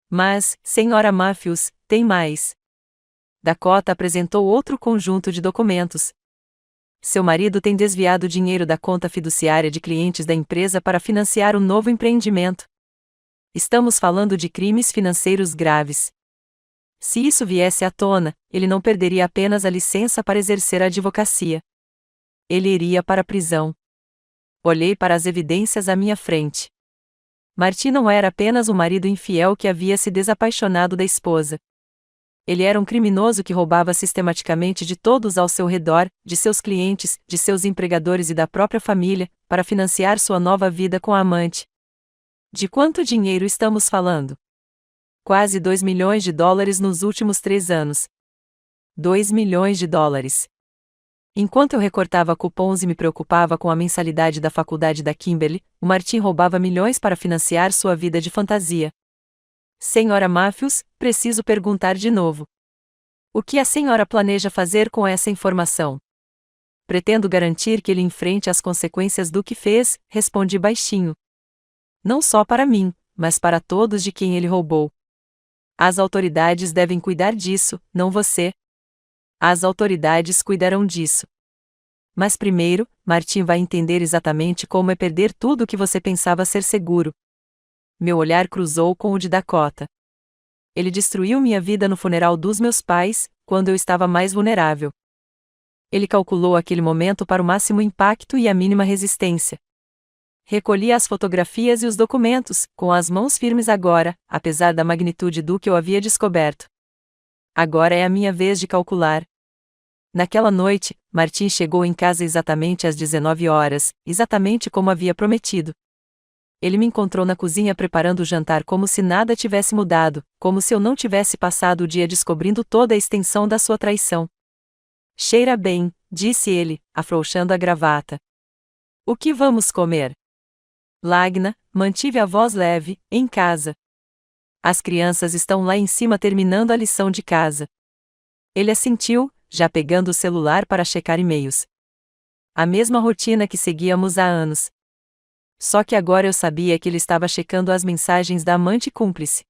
Mas, Senhora Matthews, tem mais. Dakota apresentou outro conjunto de documentos. Seu marido tem desviado dinheiro da conta fiduciária de clientes da empresa para financiar um novo empreendimento. Estamos falando de crimes financeiros graves. Se isso viesse à tona, ele não perderia apenas a licença para exercer a advocacia. Ele iria para a prisão. Olhei para as evidências à minha frente. Martim não era apenas um marido infiel que havia se desapaixonado da esposa. Ele era um criminoso que roubava sistematicamente de todos ao seu redor, de seus clientes, de seus empregadores e da própria família, para financiar sua nova vida com a amante. De quanto dinheiro estamos falando? Quase 2 milhões de dólares nos últimos 3 anos. 2 milhões de dólares. Enquanto eu recortava cupons e me preocupava com a mensalidade da faculdade da Kimberly, o Martin roubava milhões para financiar sua vida de fantasia. Senhora Matthews, preciso perguntar de novo. O que a senhora planeja fazer com essa informação? Pretendo garantir que ele enfrente as consequências do que fez, respondi baixinho. Não só para mim, mas para todos de quem ele roubou. As autoridades devem cuidar disso, não você. As autoridades cuidarão disso. Mas primeiro, Martin vai entender exatamente como é perder tudo o que você pensava ser seguro. Meu olhar cruzou com o de Dakota. Ele destruiu minha vida no funeral dos meus pais, quando eu estava mais vulnerável. Ele calculou aquele momento para o máximo impacto e a mínima resistência. Recolhi as fotografias e os documentos, com as mãos firmes agora, apesar da magnitude do que eu havia descoberto. Agora é a minha vez de calcular. Naquela noite, Martin chegou em casa exatamente às 19 horas, exatamente como havia prometido. Ele me encontrou na cozinha preparando o jantar como se nada tivesse mudado, como se eu não tivesse passado o dia descobrindo toda a extensão da sua traição. Cheira bem, disse ele, afrouxando a gravata. O que vamos comer? Lagna, mantive a voz leve, em casa. As crianças estão lá em cima terminando a lição de casa. Ele assentiu, já pegando o celular para checar e-mails. A mesma rotina que seguíamos há anos. Só que agora eu sabia que ele estava checando as mensagens da amante cúmplice.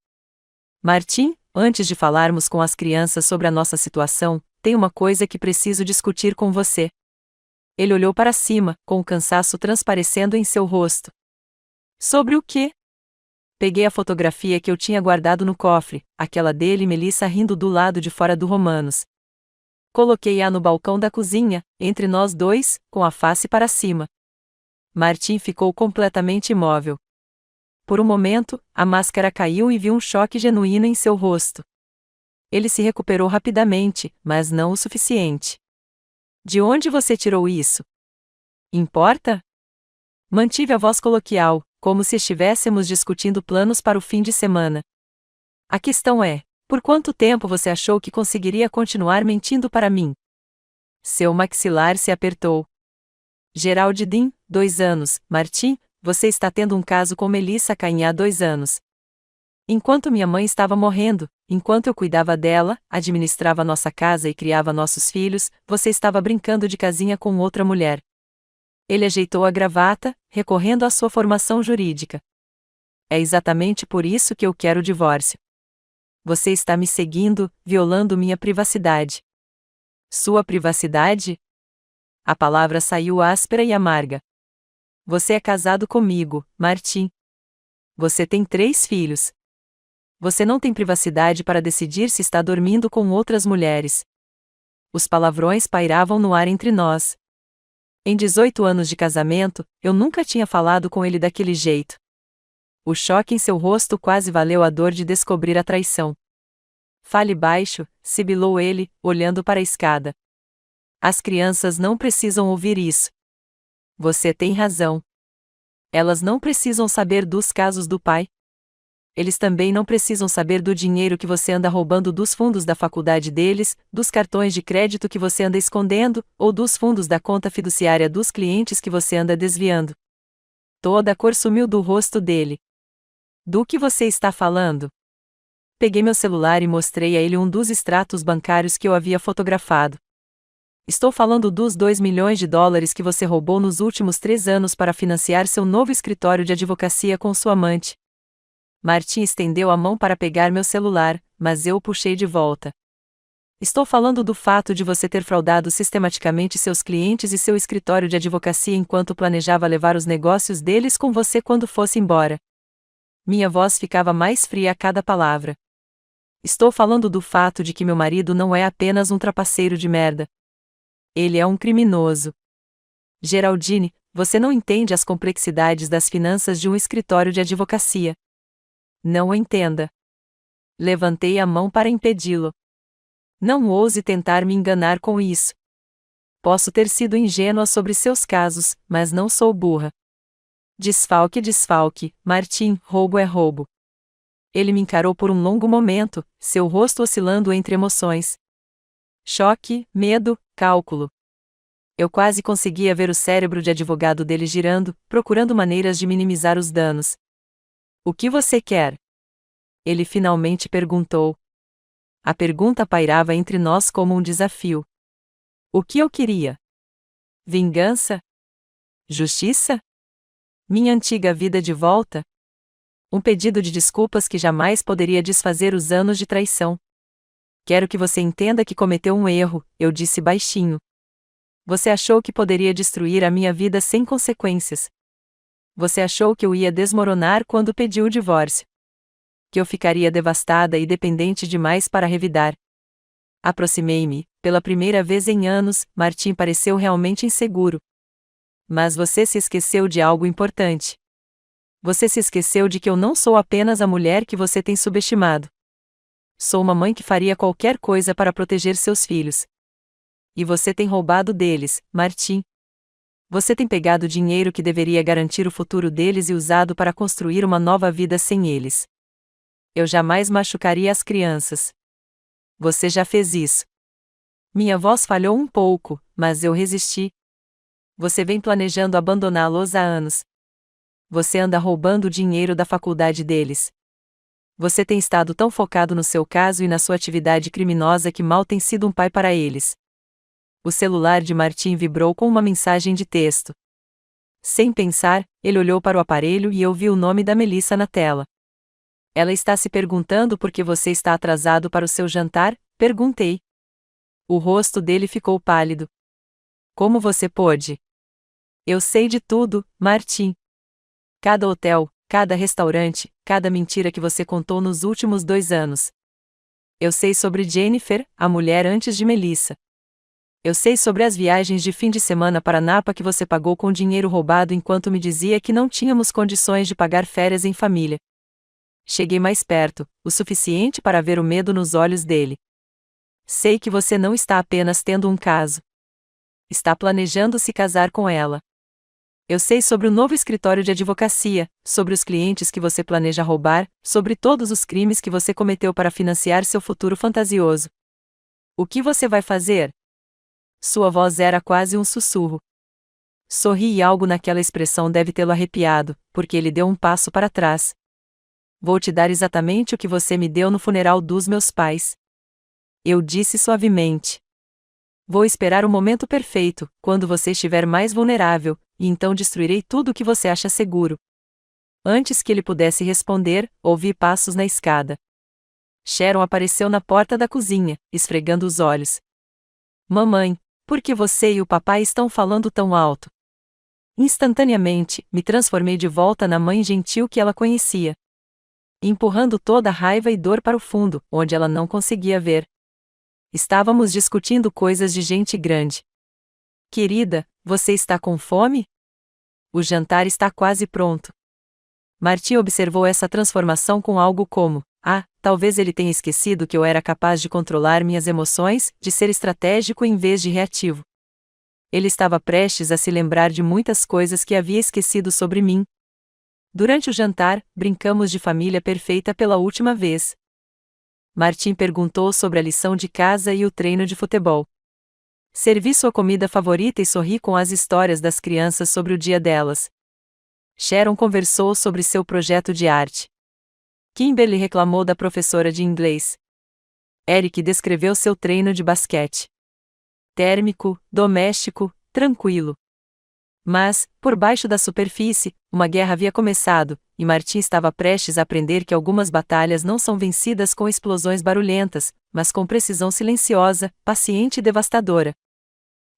Martin, antes de falarmos com as crianças sobre a nossa situação, tem uma coisa que preciso discutir com você. Ele olhou para cima, com o cansaço transparecendo em seu rosto. Sobre o quê? Peguei a fotografia que eu tinha guardado no cofre, aquela dele e Melissa rindo do lado de fora do Romanos. Coloquei-a no balcão da cozinha, entre nós dois, com a face para cima. Martin ficou completamente imóvel. Por um momento, a máscara caiu e vi um choque genuíno em seu rosto. Ele se recuperou rapidamente, mas não o suficiente. De onde você tirou isso? Importa? Mantive a voz coloquial, como se estivéssemos discutindo planos para o fim de semana. A questão é, por quanto tempo você achou que conseguiria continuar mentindo para mim? Seu maxilar se apertou. Geraldine, 2 anos, Martin, você está tendo um caso com Melissa Cain há 2 anos. Enquanto minha mãe estava morrendo, enquanto eu cuidava dela, administrava nossa casa e criava nossos filhos, você estava brincando de casinha com outra mulher. Ele ajeitou a gravata, recorrendo à sua formação jurídica. É exatamente por isso que eu quero o divórcio. Você está me seguindo, violando minha privacidade. Sua privacidade? A palavra saiu áspera e amarga. Você é casado comigo, Martin. Você tem 3 filhos. Você não tem privacidade para decidir se está dormindo com outras mulheres. Os palavrões pairavam no ar entre nós. Em 18 anos de casamento, eu nunca tinha falado com ele daquele jeito. O choque em seu rosto quase valeu a dor de descobrir a traição. Fale baixo, sibilou ele, olhando para a escada. As crianças não precisam ouvir isso. Você tem razão. Elas não precisam saber dos casos do pai. Eles também não precisam saber do dinheiro que você anda roubando dos fundos da faculdade deles, dos cartões de crédito que você anda escondendo, ou dos fundos da conta fiduciária dos clientes que você anda desviando. Toda a cor sumiu do rosto dele. Do que você está falando? Peguei meu celular e mostrei a ele um dos extratos bancários que eu havia fotografado. Estou falando dos 2 milhões de dólares que você roubou nos últimos 3 anos para financiar seu novo escritório de advocacia com sua amante. Martin estendeu a mão para pegar meu celular, mas eu o puxei de volta. Estou falando do fato de você ter fraudado sistematicamente seus clientes e seu escritório de advocacia enquanto planejava levar os negócios deles com você quando fosse embora. Minha voz ficava mais fria a cada palavra. Estou falando do fato de que meu marido não é apenas um trapaceiro de merda. Ele é um criminoso. Geraldine, você não entende as complexidades das finanças de um escritório de advocacia. Não o entenda. Levantei a mão para impedi-lo. Não ouse tentar me enganar com isso. Posso ter sido ingênua sobre seus casos, mas não sou burra. Desfalque, Martin, roubo é roubo. Ele me encarou por um longo momento, seu rosto oscilando entre emoções. Choque, medo, cálculo. Eu quase conseguia ver o cérebro de advogado dele girando, procurando maneiras de minimizar os danos. O que você quer? Ele finalmente perguntou. A pergunta pairava entre nós como um desafio. O que eu queria? Vingança? Justiça? Minha antiga vida de volta? Um pedido de desculpas que jamais poderia desfazer os anos de traição. Quero que você entenda que cometeu um erro, eu disse baixinho. Você achou que poderia destruir a minha vida sem consequências. Você achou que eu ia desmoronar quando pedi o divórcio. Que eu ficaria devastada e dependente demais para revidar. Aproximei-me. Pela primeira vez em anos, Martim pareceu realmente inseguro. Mas você se esqueceu de algo importante. Você se esqueceu de que eu não sou apenas a mulher que você tem subestimado. Sou uma mãe que faria qualquer coisa para proteger seus filhos. E você tem roubado deles, Martim. Você tem pegado o dinheiro que deveria garantir o futuro deles e usado para construir uma nova vida sem eles. Eu jamais machucaria as crianças. Você já fez isso. Minha voz falhou um pouco, mas eu resisti. Você vem planejando abandoná-los há anos. Você anda roubando o dinheiro da faculdade deles. Você tem estado tão focado no seu caso e na sua atividade criminosa que mal tem sido um pai para eles. O celular de Martim vibrou com uma mensagem de texto. Sem pensar, ele olhou para o aparelho e eu vi o nome da Melissa na tela. Ela está se perguntando por que você está atrasado para o seu jantar? Perguntei. O rosto dele ficou pálido. Como você pôde? Eu sei de tudo, Martim. Cada hotel, cada restaurante, cada mentira que você contou nos últimos 2 anos. Eu sei sobre Jennifer, a mulher antes de Melissa. Eu sei sobre as viagens de fim de semana para Napa que você pagou com dinheiro roubado enquanto me dizia que não tínhamos condições de pagar férias em família. Cheguei mais perto, o suficiente para ver o medo nos olhos dele. Sei que você não está apenas tendo um caso. Está planejando se casar com ela. Eu sei sobre o novo escritório de advocacia, sobre os clientes que você planeja roubar, sobre todos os crimes que você cometeu para financiar seu futuro fantasioso. O que você vai fazer? Sua voz era quase um sussurro. Sorri e algo naquela expressão deve tê-lo arrepiado, porque ele deu um passo para trás. Vou te dar exatamente o que você me deu no funeral dos meus pais. Eu disse suavemente. Vou esperar o momento perfeito, quando você estiver mais vulnerável, e então destruirei tudo o que você acha seguro. Antes que ele pudesse responder, ouvi passos na escada. Sharon apareceu na porta da cozinha, esfregando os olhos. Mamãe, por que você e o papai estão falando tão alto? Instantaneamente, me transformei de volta na mãe gentil que ela conhecia. Empurrando toda a raiva e dor para o fundo, onde ela não conseguia ver. Estávamos discutindo coisas de gente grande. Querida, você está com fome? O jantar está quase pronto. Martim observou essa transformação com algo como: talvez ele tenha esquecido que eu era capaz de controlar minhas emoções, de ser estratégico em vez de reativo. Ele estava prestes a se lembrar de muitas coisas que havia esquecido sobre mim. Durante o jantar, brincamos de família perfeita pela última vez. Martim perguntou sobre a lição de casa e o treino de futebol. Servi sua comida favorita e sorri com as histórias das crianças sobre o dia delas. Sharon conversou sobre seu projeto de arte. Kimberly reclamou da professora de inglês. Eric descreveu seu treino de basquete. Térmico, doméstico, tranquilo. Mas, por baixo da superfície, uma guerra havia começado, e Martim estava prestes a aprender que algumas batalhas não são vencidas com explosões barulhentas, mas com precisão silenciosa, paciente e devastadora.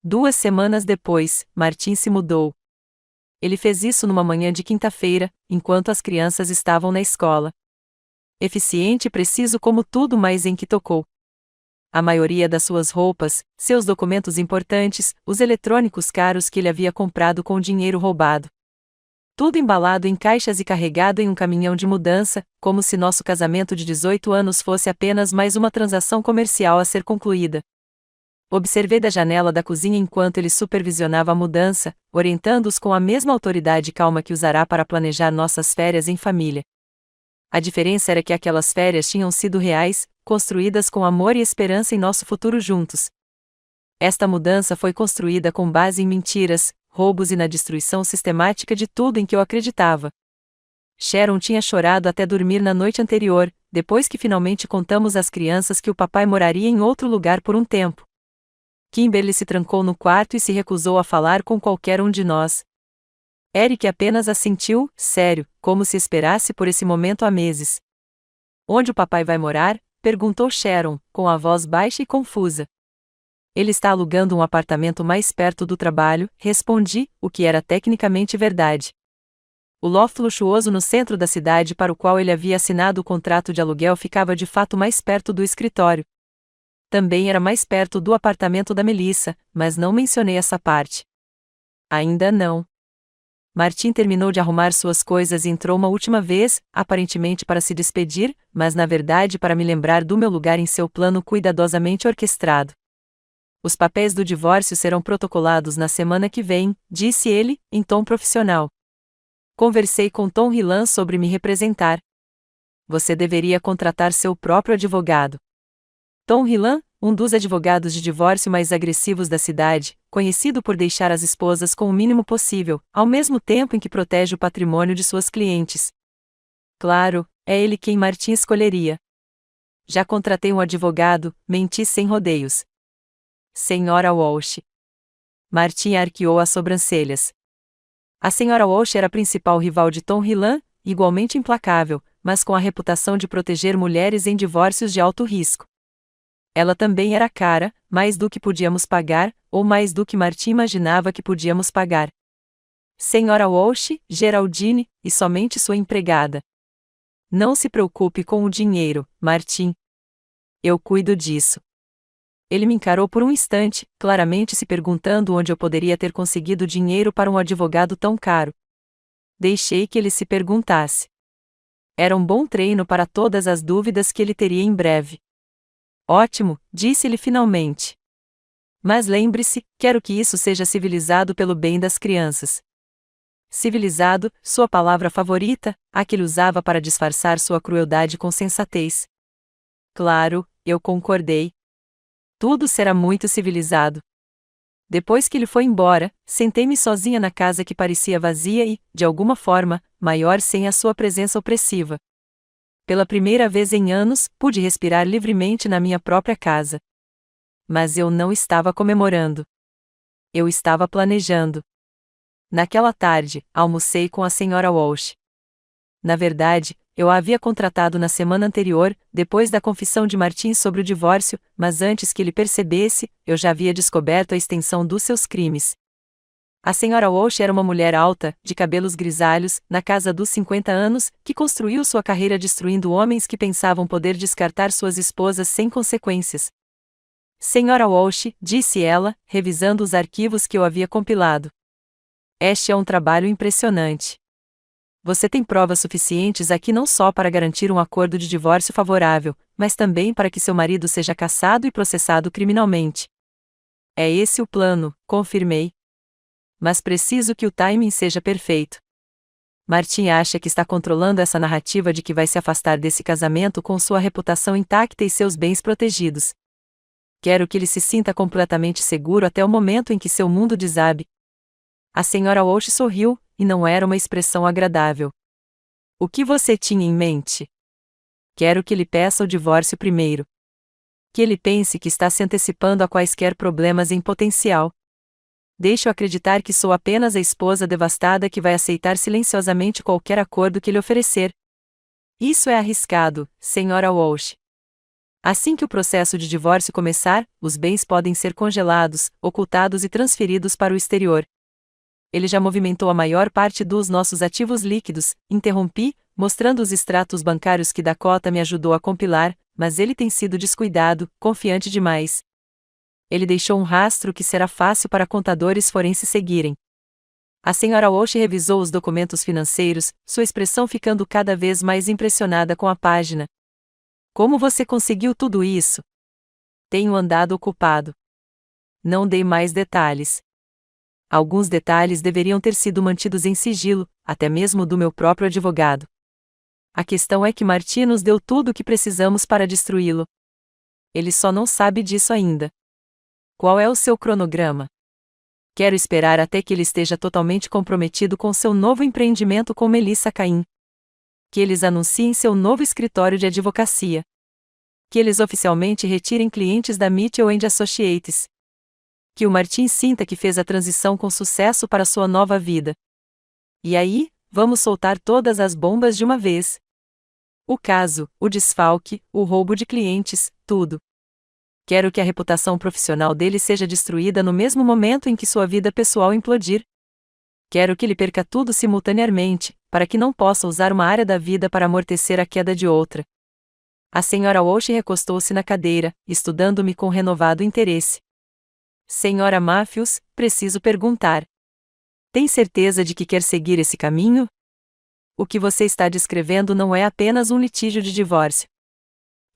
2 semanas depois, Martim se mudou. Ele fez isso numa manhã de quinta-feira, enquanto as crianças estavam na escola. Eficiente e preciso como tudo mais em que tocou. A maioria das suas roupas, seus documentos importantes, os eletrônicos caros que ele havia comprado com dinheiro roubado. Tudo embalado em caixas e carregado em um caminhão de mudança, como se nosso casamento de 18 anos fosse apenas mais uma transação comercial a ser concluída. Observei da janela da cozinha enquanto ele supervisionava a mudança, orientando-os com a mesma autoridade calma que usará para planejar nossas férias em família. A diferença era que aquelas férias tinham sido reais, construídas com amor e esperança em nosso futuro juntos. Esta mudança foi construída com base em mentiras, roubos e na destruição sistemática de tudo em que eu acreditava. Sharon tinha chorado até dormir na noite anterior, depois que finalmente contamos às crianças que o papai moraria em outro lugar por um tempo. Kimberly se trancou no quarto e se recusou a falar com qualquer um de nós. Eric apenas assentiu, sério, como se esperasse por esse momento há meses. Onde o papai vai morar? Perguntou Sharon, com a voz baixa e confusa. Ele está alugando um apartamento mais perto do trabalho, respondi, o que era tecnicamente verdade. O loft luxuoso no centro da cidade para o qual ele havia assinado o contrato de aluguel ficava de fato mais perto do escritório. Também era mais perto do apartamento da Melissa, mas não mencionei essa parte. Ainda não. Martin terminou de arrumar suas coisas e entrou uma última vez, aparentemente para se despedir, mas na verdade para me lembrar do meu lugar em seu plano cuidadosamente orquestrado. Os papéis do divórcio serão protocolados na semana que vem, disse ele, em tom profissional. Conversei com Tom Hillan sobre me representar. Você deveria contratar seu próprio advogado. Tom Hillan, um dos advogados de divórcio mais agressivos da cidade, conhecido por deixar as esposas com o mínimo possível, ao mesmo tempo em que protege o patrimônio de suas clientes. Claro, é ele quem Martin escolheria. Já contratei um advogado, menti sem rodeios. Senhora Walsh. Martin arqueou as sobrancelhas. A senhora Walsh era a principal rival de Tom Hillan, igualmente implacável, mas com a reputação de proteger mulheres em divórcios de alto risco. Ela também era cara, mais do que podíamos pagar, ou mais do que Martin imaginava que podíamos pagar. Senhora Walsh, Geraldine, e somente sua empregada. Não se preocupe com o dinheiro, Martin. Eu cuido disso. Ele me encarou por um instante, claramente se perguntando onde eu poderia ter conseguido dinheiro para um advogado tão caro. Deixei que ele se perguntasse. Era um bom treino para todas as dúvidas que ele teria em breve. Ótimo, disse-lhe finalmente. Mas lembre-se, quero que isso seja civilizado pelo bem das crianças. Civilizado, sua palavra favorita, a que ele usava para disfarçar sua crueldade com sensatez. Claro, eu concordei. Tudo será muito civilizado. Depois que ele foi embora, sentei-me sozinha na casa que parecia vazia e, de alguma forma, maior sem a sua presença opressiva. Pela primeira vez em anos, pude respirar livremente na minha própria casa. Mas eu não estava comemorando. Eu estava planejando. Naquela tarde, almocei com a senhora Walsh. Na verdade, eu a havia contratado na semana anterior, depois da confissão de Martin sobre o divórcio, mas antes que ele percebesse, eu já havia descoberto a extensão dos seus crimes. A senhora Walsh era uma mulher alta, de cabelos grisalhos, na casa dos 50 anos, que construiu sua carreira destruindo homens que pensavam poder descartar suas esposas sem consequências. Senhora Walsh, disse ela, revisando os arquivos que eu havia compilado. Este é um trabalho impressionante. Você tem provas suficientes aqui não só para garantir um acordo de divórcio favorável, mas também para que seu marido seja caçado e processado criminalmente. É esse o plano, confirmei. Mas preciso que o timing seja perfeito. Martin acha que está controlando essa narrativa de que vai se afastar desse casamento com sua reputação intacta e seus bens protegidos. Quero que ele se sinta completamente seguro até o momento em que seu mundo desabe. A senhora Walsh sorriu, e não era uma expressão agradável. O que você tinha em mente? Quero que ele peça o divórcio primeiro. Que ele pense que está se antecipando a quaisquer problemas em potencial. Deixe-o acreditar que sou apenas a esposa devastada que vai aceitar silenciosamente qualquer acordo que lhe oferecer. Isso é arriscado, senhora Walsh. Assim que o processo de divórcio começar, os bens podem ser congelados, ocultados e transferidos para o exterior. Ele já movimentou a maior parte dos nossos ativos líquidos, interrompi, mostrando os extratos bancários que Dakota me ajudou a compilar, mas ele tem sido descuidado, confiante demais. Ele deixou um rastro que será fácil para contadores forenses seguirem. A senhora Walsh revisou os documentos financeiros, sua expressão ficando cada vez mais impressionada com a página. Como você conseguiu tudo isso? Tenho andado ocupado. Não dei mais detalhes. Alguns detalhes deveriam ter sido mantidos em sigilo, até mesmo do meu próprio advogado. A questão é que Martin nos deu tudo o que precisamos para destruí-lo. Ele só não sabe disso ainda. Qual é o seu cronograma? Quero esperar até que ele esteja totalmente comprometido com seu novo empreendimento com Melissa Caim. Que eles anunciem seu novo escritório de advocacia. Que eles oficialmente retirem clientes da Mitchell & Associates. Que o Martin sinta que fez a transição com sucesso para sua nova vida. E aí, vamos soltar todas as bombas de uma vez. O caso, o desfalque, o roubo de clientes, tudo. Quero que a reputação profissional dele seja destruída no mesmo momento em que sua vida pessoal implodir. Quero que ele perca tudo simultaneamente, para que não possa usar uma área da vida para amortecer a queda de outra. A senhora Walsh recostou-se na cadeira, estudando-me com renovado interesse. Senhora Matthews, preciso perguntar. Tem certeza de que quer seguir esse caminho? O que você está descrevendo não é apenas um litígio de divórcio.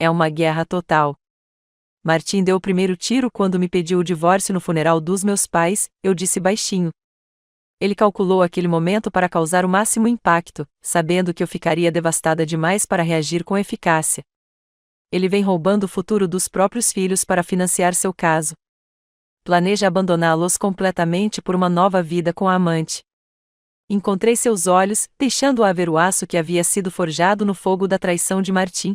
É uma guerra total. Martin deu o primeiro tiro quando me pediu o divórcio no funeral dos meus pais, eu disse baixinho. Ele calculou aquele momento para causar o máximo impacto, sabendo que eu ficaria devastada demais para reagir com eficácia. Ele vem roubando o futuro dos próprios filhos para financiar seu caso. Planeja abandoná-los completamente por uma nova vida com a amante. Encontrei seus olhos, deixando-a ver o aço que havia sido forjado no fogo da traição de Martin.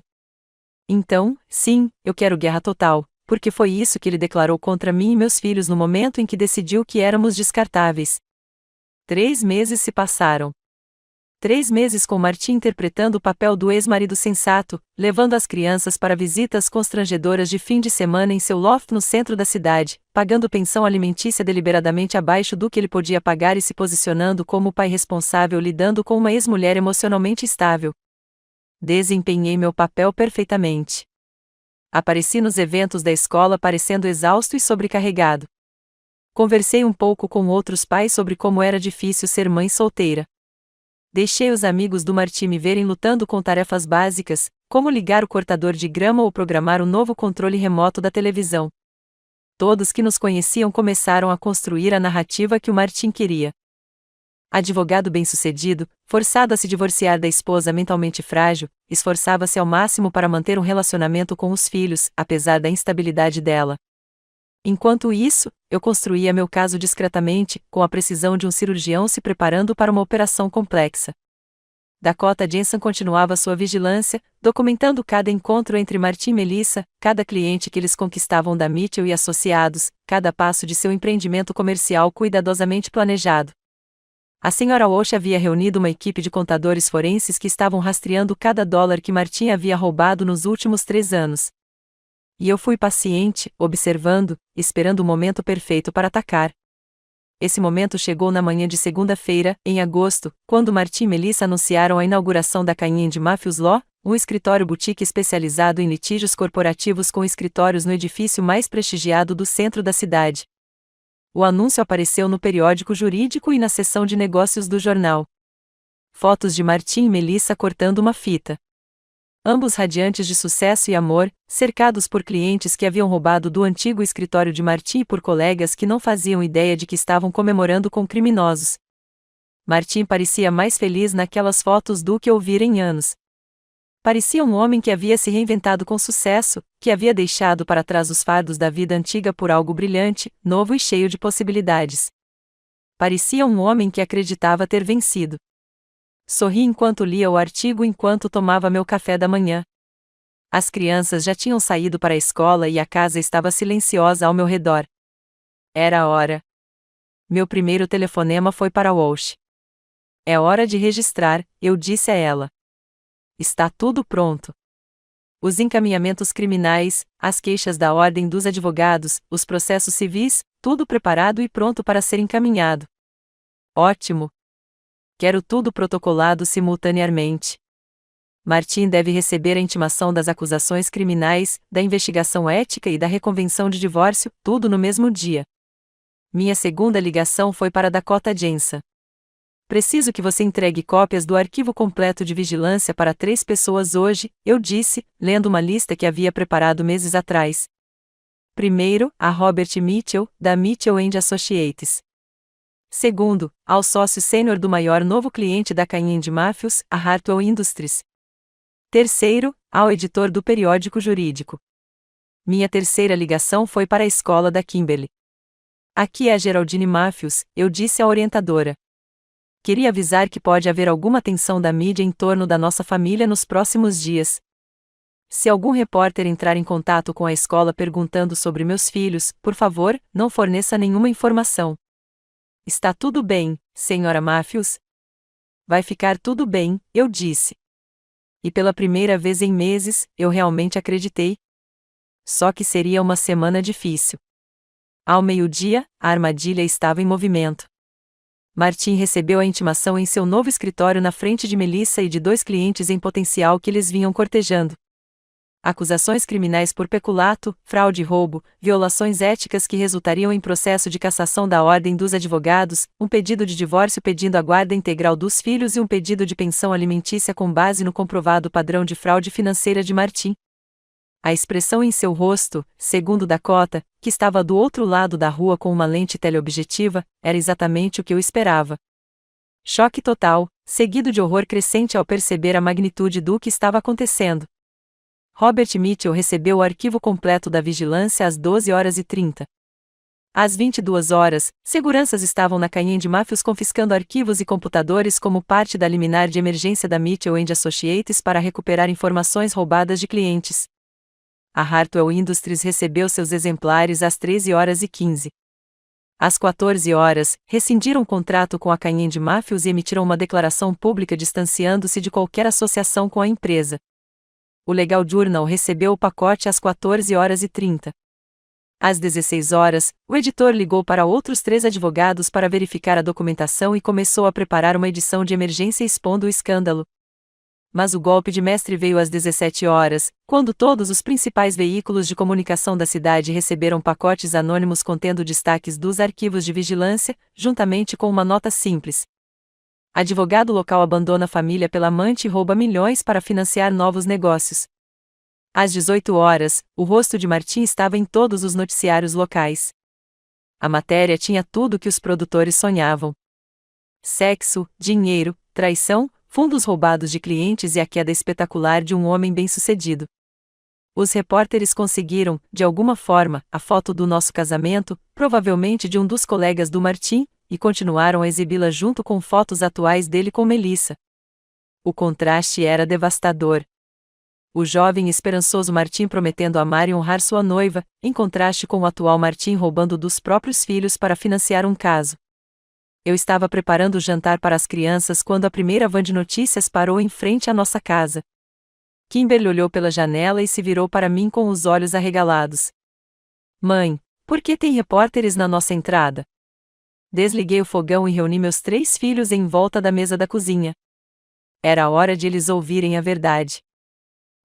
Então, sim, eu quero guerra total, porque foi isso que ele declarou contra mim e meus filhos no momento em que decidiu que éramos descartáveis. 3 meses se passaram. 3 meses com Martin interpretando o papel do ex-marido sensato, levando as crianças para visitas constrangedoras de fim de semana em seu loft no centro da cidade, pagando pensão alimentícia deliberadamente abaixo do que ele podia pagar e se posicionando como o pai responsável lidando com uma ex-mulher emocionalmente estável. Desempenhei meu papel perfeitamente. Apareci nos eventos da escola parecendo exausto e sobrecarregado. Conversei um pouco com outros pais sobre como era difícil ser mãe solteira. Deixei os amigos do Martin me verem lutando com tarefas básicas, como ligar o cortador de grama ou programar o novo controle remoto da televisão. Todos que nos conheciam começaram a construir a narrativa que o Martin queria. Advogado bem-sucedido, forçado a se divorciar da esposa mentalmente frágil, esforçava-se ao máximo para manter um relacionamento com os filhos, apesar da instabilidade dela. Enquanto isso, eu construía meu caso discretamente, com a precisão de um cirurgião se preparando para uma operação complexa. Dakota Jensen continuava sua vigilância, documentando cada encontro entre Martin e Melissa, cada cliente que eles conquistavam da Mitchell e Associados, cada passo de seu empreendimento comercial cuidadosamente planejado. A senhora Walsh havia reunido uma equipe de contadores forenses que estavam rastreando cada dólar que Martin havia roubado nos últimos 3 anos. E eu fui paciente, observando, esperando o momento perfeito para atacar. Esse momento chegou na manhã de segunda-feira, em agosto, quando Martin e Melissa anunciaram a inauguração da Cain & Matthews Law, um escritório boutique especializado em litígios corporativos com escritórios no edifício mais prestigiado do centro da cidade. O anúncio apareceu no periódico jurídico e na seção de negócios do jornal. Fotos de Martin e Melissa cortando uma fita. Ambos radiantes de sucesso e amor, cercados por clientes que haviam roubado do antigo escritório de Martin e por colegas que não faziam ideia de que estavam comemorando com criminosos. Martin parecia mais feliz naquelas fotos do que eu vira em anos. Parecia um homem que havia se reinventado com sucesso, que havia deixado para trás os fardos da vida antiga por algo brilhante, novo e cheio de possibilidades. Parecia um homem que acreditava ter vencido. Sorri enquanto lia o artigo enquanto tomava meu café da manhã. As crianças já tinham saído para a escola e a casa estava silenciosa ao meu redor. Era a hora. Meu primeiro telefonema foi para Walsh. É hora de registrar, eu disse a ela. Está tudo pronto. Os encaminhamentos criminais, as queixas da ordem dos advogados, os processos civis, tudo preparado e pronto para ser encaminhado. Ótimo. Quero tudo protocolado simultaneamente. Martin deve receber a intimação das acusações criminais, da investigação ética e da reconvenção de divórcio, tudo no mesmo dia. Minha segunda ligação foi para Dakota Jensen. Preciso que você entregue cópias do arquivo completo de vigilância para 3 pessoas hoje, eu disse, lendo uma lista que havia preparado meses atrás. Primeiro, a Robert Mitchell, da Mitchell & Associates. Segundo, ao sócio sênior do maior novo cliente da Cain & Matthews, a Hartwell Industries. Terceiro, ao editor do periódico jurídico. Minha terceira ligação foi para a escola da Kimberly. Aqui é a Geraldine Matthews, eu disse à orientadora. Queria avisar que pode haver alguma tensão da mídia em torno da nossa família nos próximos dias. Se algum repórter entrar em contato com a escola perguntando sobre meus filhos, por favor, não forneça nenhuma informação. Está tudo bem, senhora Matthews? Vai ficar tudo bem, eu disse. E pela primeira vez em meses, eu realmente acreditei. Só que seria uma semana difícil. Ao meio-dia, a armadilha estava em movimento. Martin recebeu a intimação em seu novo escritório na frente de Melissa e de 2 clientes em potencial que eles vinham cortejando. Acusações criminais por peculato, fraude e roubo, violações éticas que resultariam em processo de cassação da ordem dos advogados, um pedido de divórcio pedindo a guarda integral dos filhos e um pedido de pensão alimentícia com base no comprovado padrão de fraude financeira de Martin. A expressão em seu rosto, segundo Dakota, que estava do outro lado da rua com uma lente teleobjetiva, era exatamente o que eu esperava. Choque total, seguido de horror crescente ao perceber a magnitude do que estava acontecendo. Robert Mitchell recebeu o arquivo completo da vigilância às 12h30. Às 22h, seguranças estavam na Cayenne Matthews confiscando arquivos e computadores como parte da liminar de emergência da Mitchell & Associates para recuperar informações roubadas de clientes. A Hartwell Industries recebeu seus exemplares às 13h15. Às 14h, rescindiram o contrato com a Cayenne Matthews e emitiram uma declaração pública distanciando-se de qualquer associação com a empresa. O Legal Journal recebeu o pacote às 14h30. Às 16h, o editor ligou para outros 3 advogados para verificar a documentação e começou a preparar uma edição de emergência expondo o escândalo. Mas o golpe de mestre veio às 17h, quando todos os principais veículos de comunicação da cidade receberam pacotes anônimos contendo destaques dos arquivos de vigilância, juntamente com uma nota simples. Advogado local abandona a família pela amante e rouba milhões para financiar novos negócios. Às 18h, o rosto de Martin estava em todos os noticiários locais. A matéria tinha tudo o que os produtores sonhavam: sexo, dinheiro, traição, fundos roubados de clientes e a queda espetacular de um homem bem-sucedido. Os repórteres conseguiram, de alguma forma, a foto do nosso casamento, provavelmente de um dos colegas do Martin, e continuaram a exibi-la junto com fotos atuais dele com Melissa. O contraste era devastador. O jovem e esperançoso Martin prometendo amar e honrar sua noiva, em contraste com o atual Martin roubando dos próprios filhos para financiar um caso. Eu estava preparando o jantar para as crianças quando a primeira van de notícias parou em frente à nossa casa. Kimberly olhou pela janela e se virou para mim com os olhos arregalados. Mãe, por que tem repórteres na nossa entrada? Desliguei o fogão e reuni meus 3 filhos em volta da mesa da cozinha. Era a hora de eles ouvirem a verdade.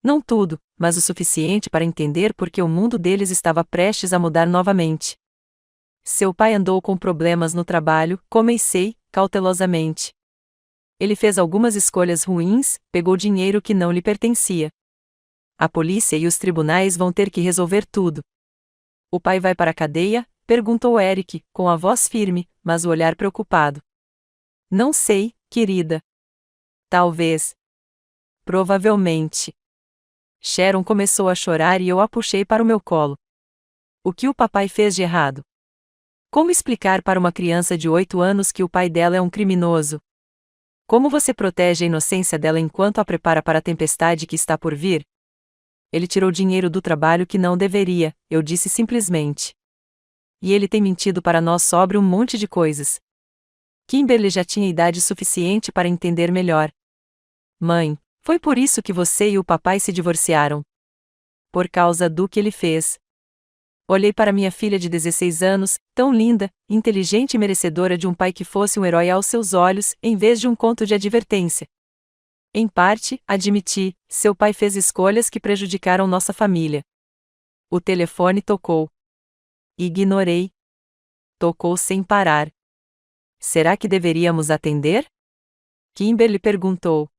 Não tudo, mas o suficiente para entender por que o mundo deles estava prestes a mudar novamente. Seu pai andou com problemas no trabalho, comecei, cautelosamente. Ele fez algumas escolhas ruins, pegou dinheiro que não lhe pertencia. A polícia e os tribunais vão ter que resolver tudo. O pai vai para a cadeia? Perguntou Eric, com a voz firme, mas o olhar preocupado. Não sei, querida. Talvez. Provavelmente. Sharon começou a chorar e eu a puxei para o meu colo. O que o papai fez de errado? Como explicar para uma criança de 8 anos que o pai dela é um criminoso? Como você protege a inocência dela enquanto a prepara para a tempestade que está por vir? Ele tirou dinheiro do trabalho que não deveria, eu disse simplesmente. E ele tem mentido para nós sobre um monte de coisas. Kimberly já tinha idade suficiente para entender melhor. Mãe, foi por isso que você e o papai se divorciaram. Por causa do que ele fez. Olhei para minha filha de 16 anos, tão linda, inteligente e merecedora de um pai que fosse um herói aos seus olhos, em vez de um conto de advertência. Em parte, admiti, seu pai fez escolhas que prejudicaram nossa família. O telefone tocou. Ignorei. Tocou sem parar. Será que deveríamos atender? Kimberly perguntou.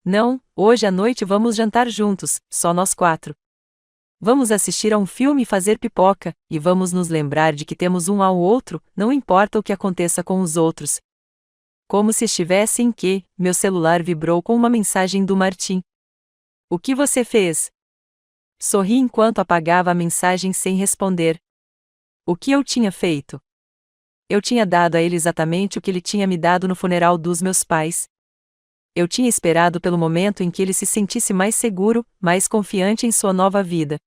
Não, hoje à noite vamos jantar juntos, só nós 4. Vamos assistir a um filme e fazer pipoca, e vamos nos lembrar de que temos um ao outro, não importa o que aconteça com os outros. Como se estivesse em que, meu celular vibrou com uma mensagem do Martin. O que você fez? Sorri enquanto apagava a mensagem sem responder. O que eu tinha feito? Eu tinha dado a ele exatamente o que ele tinha me dado no funeral dos meus pais. Eu tinha esperado pelo momento em que ele se sentisse mais seguro, mais confiante em sua nova vida.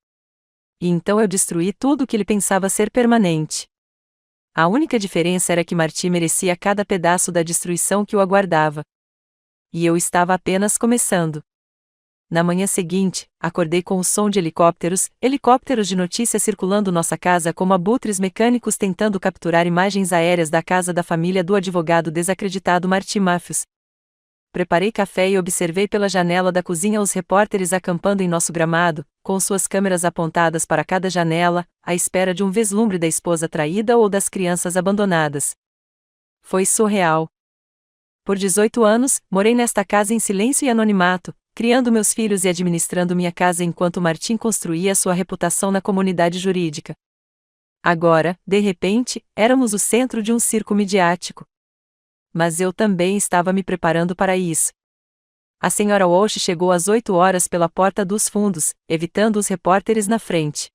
E então eu destruí tudo o que ele pensava ser permanente. A única diferença era que Marty merecia cada pedaço da destruição que o aguardava. E eu estava apenas começando. Na manhã seguinte, acordei com o som de helicópteros de notícia circulando nossa casa como abutres mecânicos tentando capturar imagens aéreas da casa da família do advogado desacreditado Marty Matthews. Preparei café e observei pela janela da cozinha os repórteres acampando em nosso gramado, com suas câmeras apontadas para cada janela, à espera de um vislumbre da esposa traída ou das crianças abandonadas. Foi surreal. Por 18 anos, morei nesta casa em silêncio e anonimato, criando meus filhos e administrando minha casa enquanto Martin construía sua reputação na comunidade jurídica. Agora, de repente, éramos o centro de um circo midiático. Mas eu também estava me preparando para isso. A senhora Walsh chegou às 8 horas pela porta dos fundos, evitando os repórteres na frente.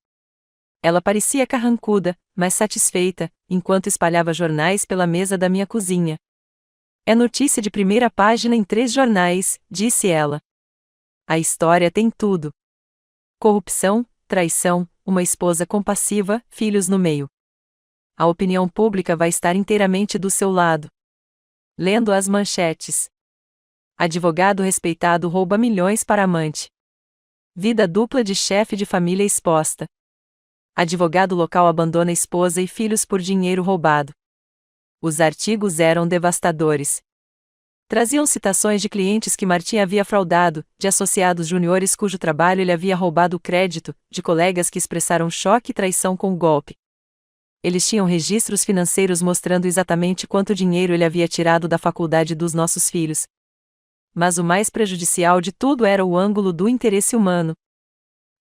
Ela parecia carrancuda, mas satisfeita, enquanto espalhava jornais pela mesa da minha cozinha. É notícia de primeira página em 3 jornais, disse ela. A história tem tudo. Corrupção, traição, uma esposa compassiva, filhos no meio. A opinião pública vai estar inteiramente do seu lado. Lendo as manchetes. Advogado respeitado rouba milhões para amante. Vida dupla de chefe de família exposta. Advogado local abandona esposa e filhos por dinheiro roubado. Os artigos eram devastadores. Traziam citações de clientes que Martin havia fraudado, de associados juniores cujo trabalho ele havia roubado o crédito, de colegas que expressaram choque e traição com o golpe. Eles tinham registros financeiros mostrando exatamente quanto dinheiro ele havia tirado da faculdade dos nossos filhos. Mas o mais prejudicial de tudo era o ângulo do interesse humano.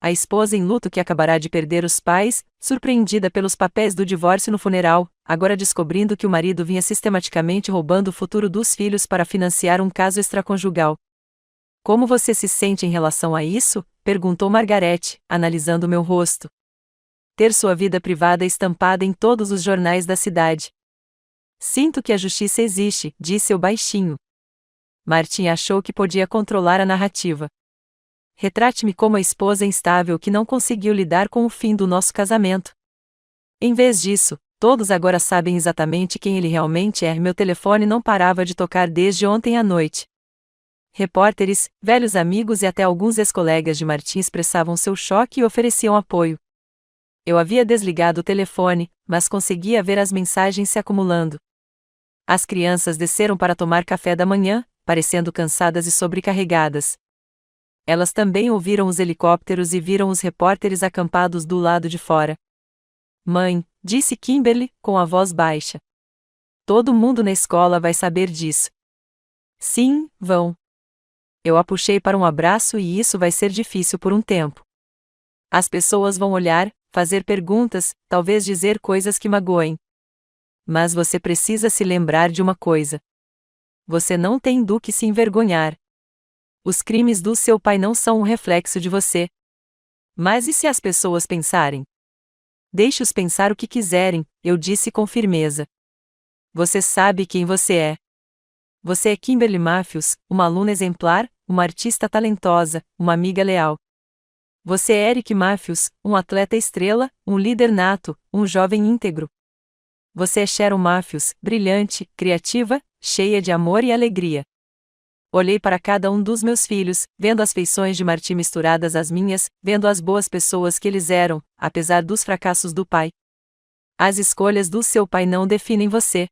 A esposa em luto que acabará de perder os pais, surpreendida pelos papéis do divórcio no funeral, agora descobrindo que o marido vinha sistematicamente roubando o futuro dos filhos para financiar um caso extraconjugal. Como você se sente em relação a isso? Perguntou Margarete, analisando meu rosto. Ter sua vida privada estampada em todos os jornais da cidade. Sinto que a justiça existe, disse eu baixinho. Martin achou que podia controlar a narrativa. Retrate-me como a esposa instável que não conseguiu lidar com o fim do nosso casamento. Em vez disso, todos agora sabem exatamente quem ele realmente é. Meu telefone não parava de tocar desde ontem à noite. Repórteres, velhos amigos e até alguns ex-colegas de Martin expressavam seu choque e ofereciam apoio. Eu havia desligado o telefone, mas conseguia ver as mensagens se acumulando. As crianças desceram para tomar café da manhã, parecendo cansadas e sobrecarregadas. Elas também ouviram os helicópteros e viram os repórteres acampados do lado de fora. Mãe, disse Kimberly, com a voz baixa. Todo mundo na escola vai saber disso. Sim, vão. Eu a puxei para um abraço e isso vai ser difícil por um tempo. As pessoas vão olhar, fazer perguntas, talvez dizer coisas que magoem. Mas você precisa se lembrar de uma coisa. Você não tem do que se envergonhar. Os crimes do seu pai não são um reflexo de você. Mas e se as pessoas pensarem? Deixe-os pensar o que quiserem, eu disse com firmeza. Você sabe quem você é. Você é Kimberly Matthews, uma aluna exemplar, uma artista talentosa, uma amiga leal. Você é Eric Matthews, um atleta estrela, um líder nato, um jovem íntegro. Você é Sharon Matthews, brilhante, criativa, cheia de amor e alegria. Olhei para cada um dos meus filhos, vendo as feições de Marty misturadas às minhas, vendo as boas pessoas que eles eram, apesar dos fracassos do pai. As escolhas do seu pai não definem você.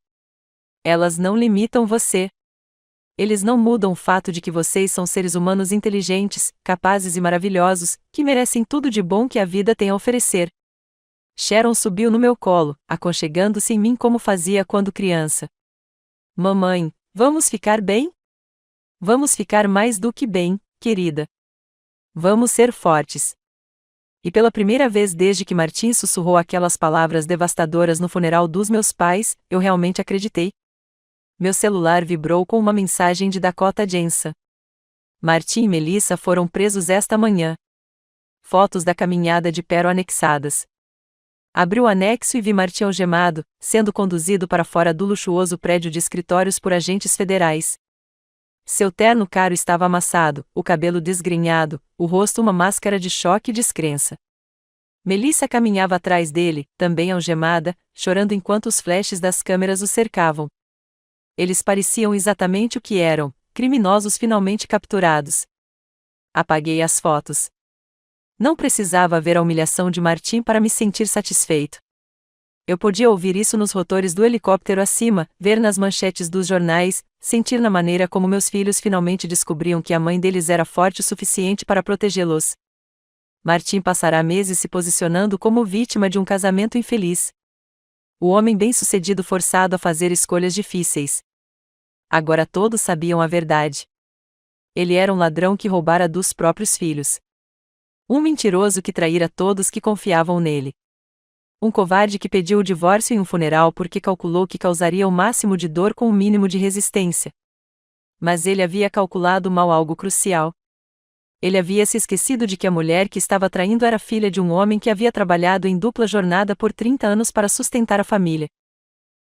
Elas não limitam você. Eles não mudam o fato de que vocês são seres humanos inteligentes, capazes e maravilhosos, que merecem tudo de bom que a vida tem a oferecer. Sharon subiu no meu colo, aconchegando-se em mim como fazia quando criança. Mamãe, vamos ficar bem? Vamos ficar mais do que bem, querida. Vamos ser fortes. E pela primeira vez desde que Martin sussurrou aquelas palavras devastadoras no funeral dos meus pais, eu realmente acreditei. Meu celular vibrou com uma mensagem de Dakota Jensen. Martin e Melissa foram presos esta manhã. fotos da caminhada de Pero anexadas. Abri o anexo e vi Martim algemado, sendo conduzido para fora do luxuoso prédio de escritórios por agentes federais. Seu terno caro estava amassado, o cabelo desgrenhado, o rosto uma máscara de choque e descrença. Melissa caminhava atrás dele, também algemada, chorando enquanto os flashes das câmeras o cercavam. Eles pareciam exatamente o que eram, criminosos finalmente capturados. Apaguei as fotos. Não precisava ver a humilhação de Martim para me sentir satisfeito. Eu podia ouvir isso nos rotores do helicóptero acima, ver nas manchetes dos jornais, sentir na maneira como meus filhos finalmente descobriam que a mãe deles era forte o suficiente para protegê-los. Martim passará meses se posicionando como vítima de um casamento infeliz. O homem bem-sucedido forçado a fazer escolhas difíceis. Agora todos sabiam a verdade. Ele era um ladrão que roubara dos próprios filhos. Um mentiroso que traíra todos que confiavam nele. Um covarde que pediu o divórcio em um funeral porque calculou que causaria o máximo de dor com o mínimo de resistência. Mas ele havia calculado mal algo crucial. Ele havia se esquecido de que a mulher que estava traindo era filha de um homem que havia trabalhado em dupla jornada por 30 anos para sustentar a família.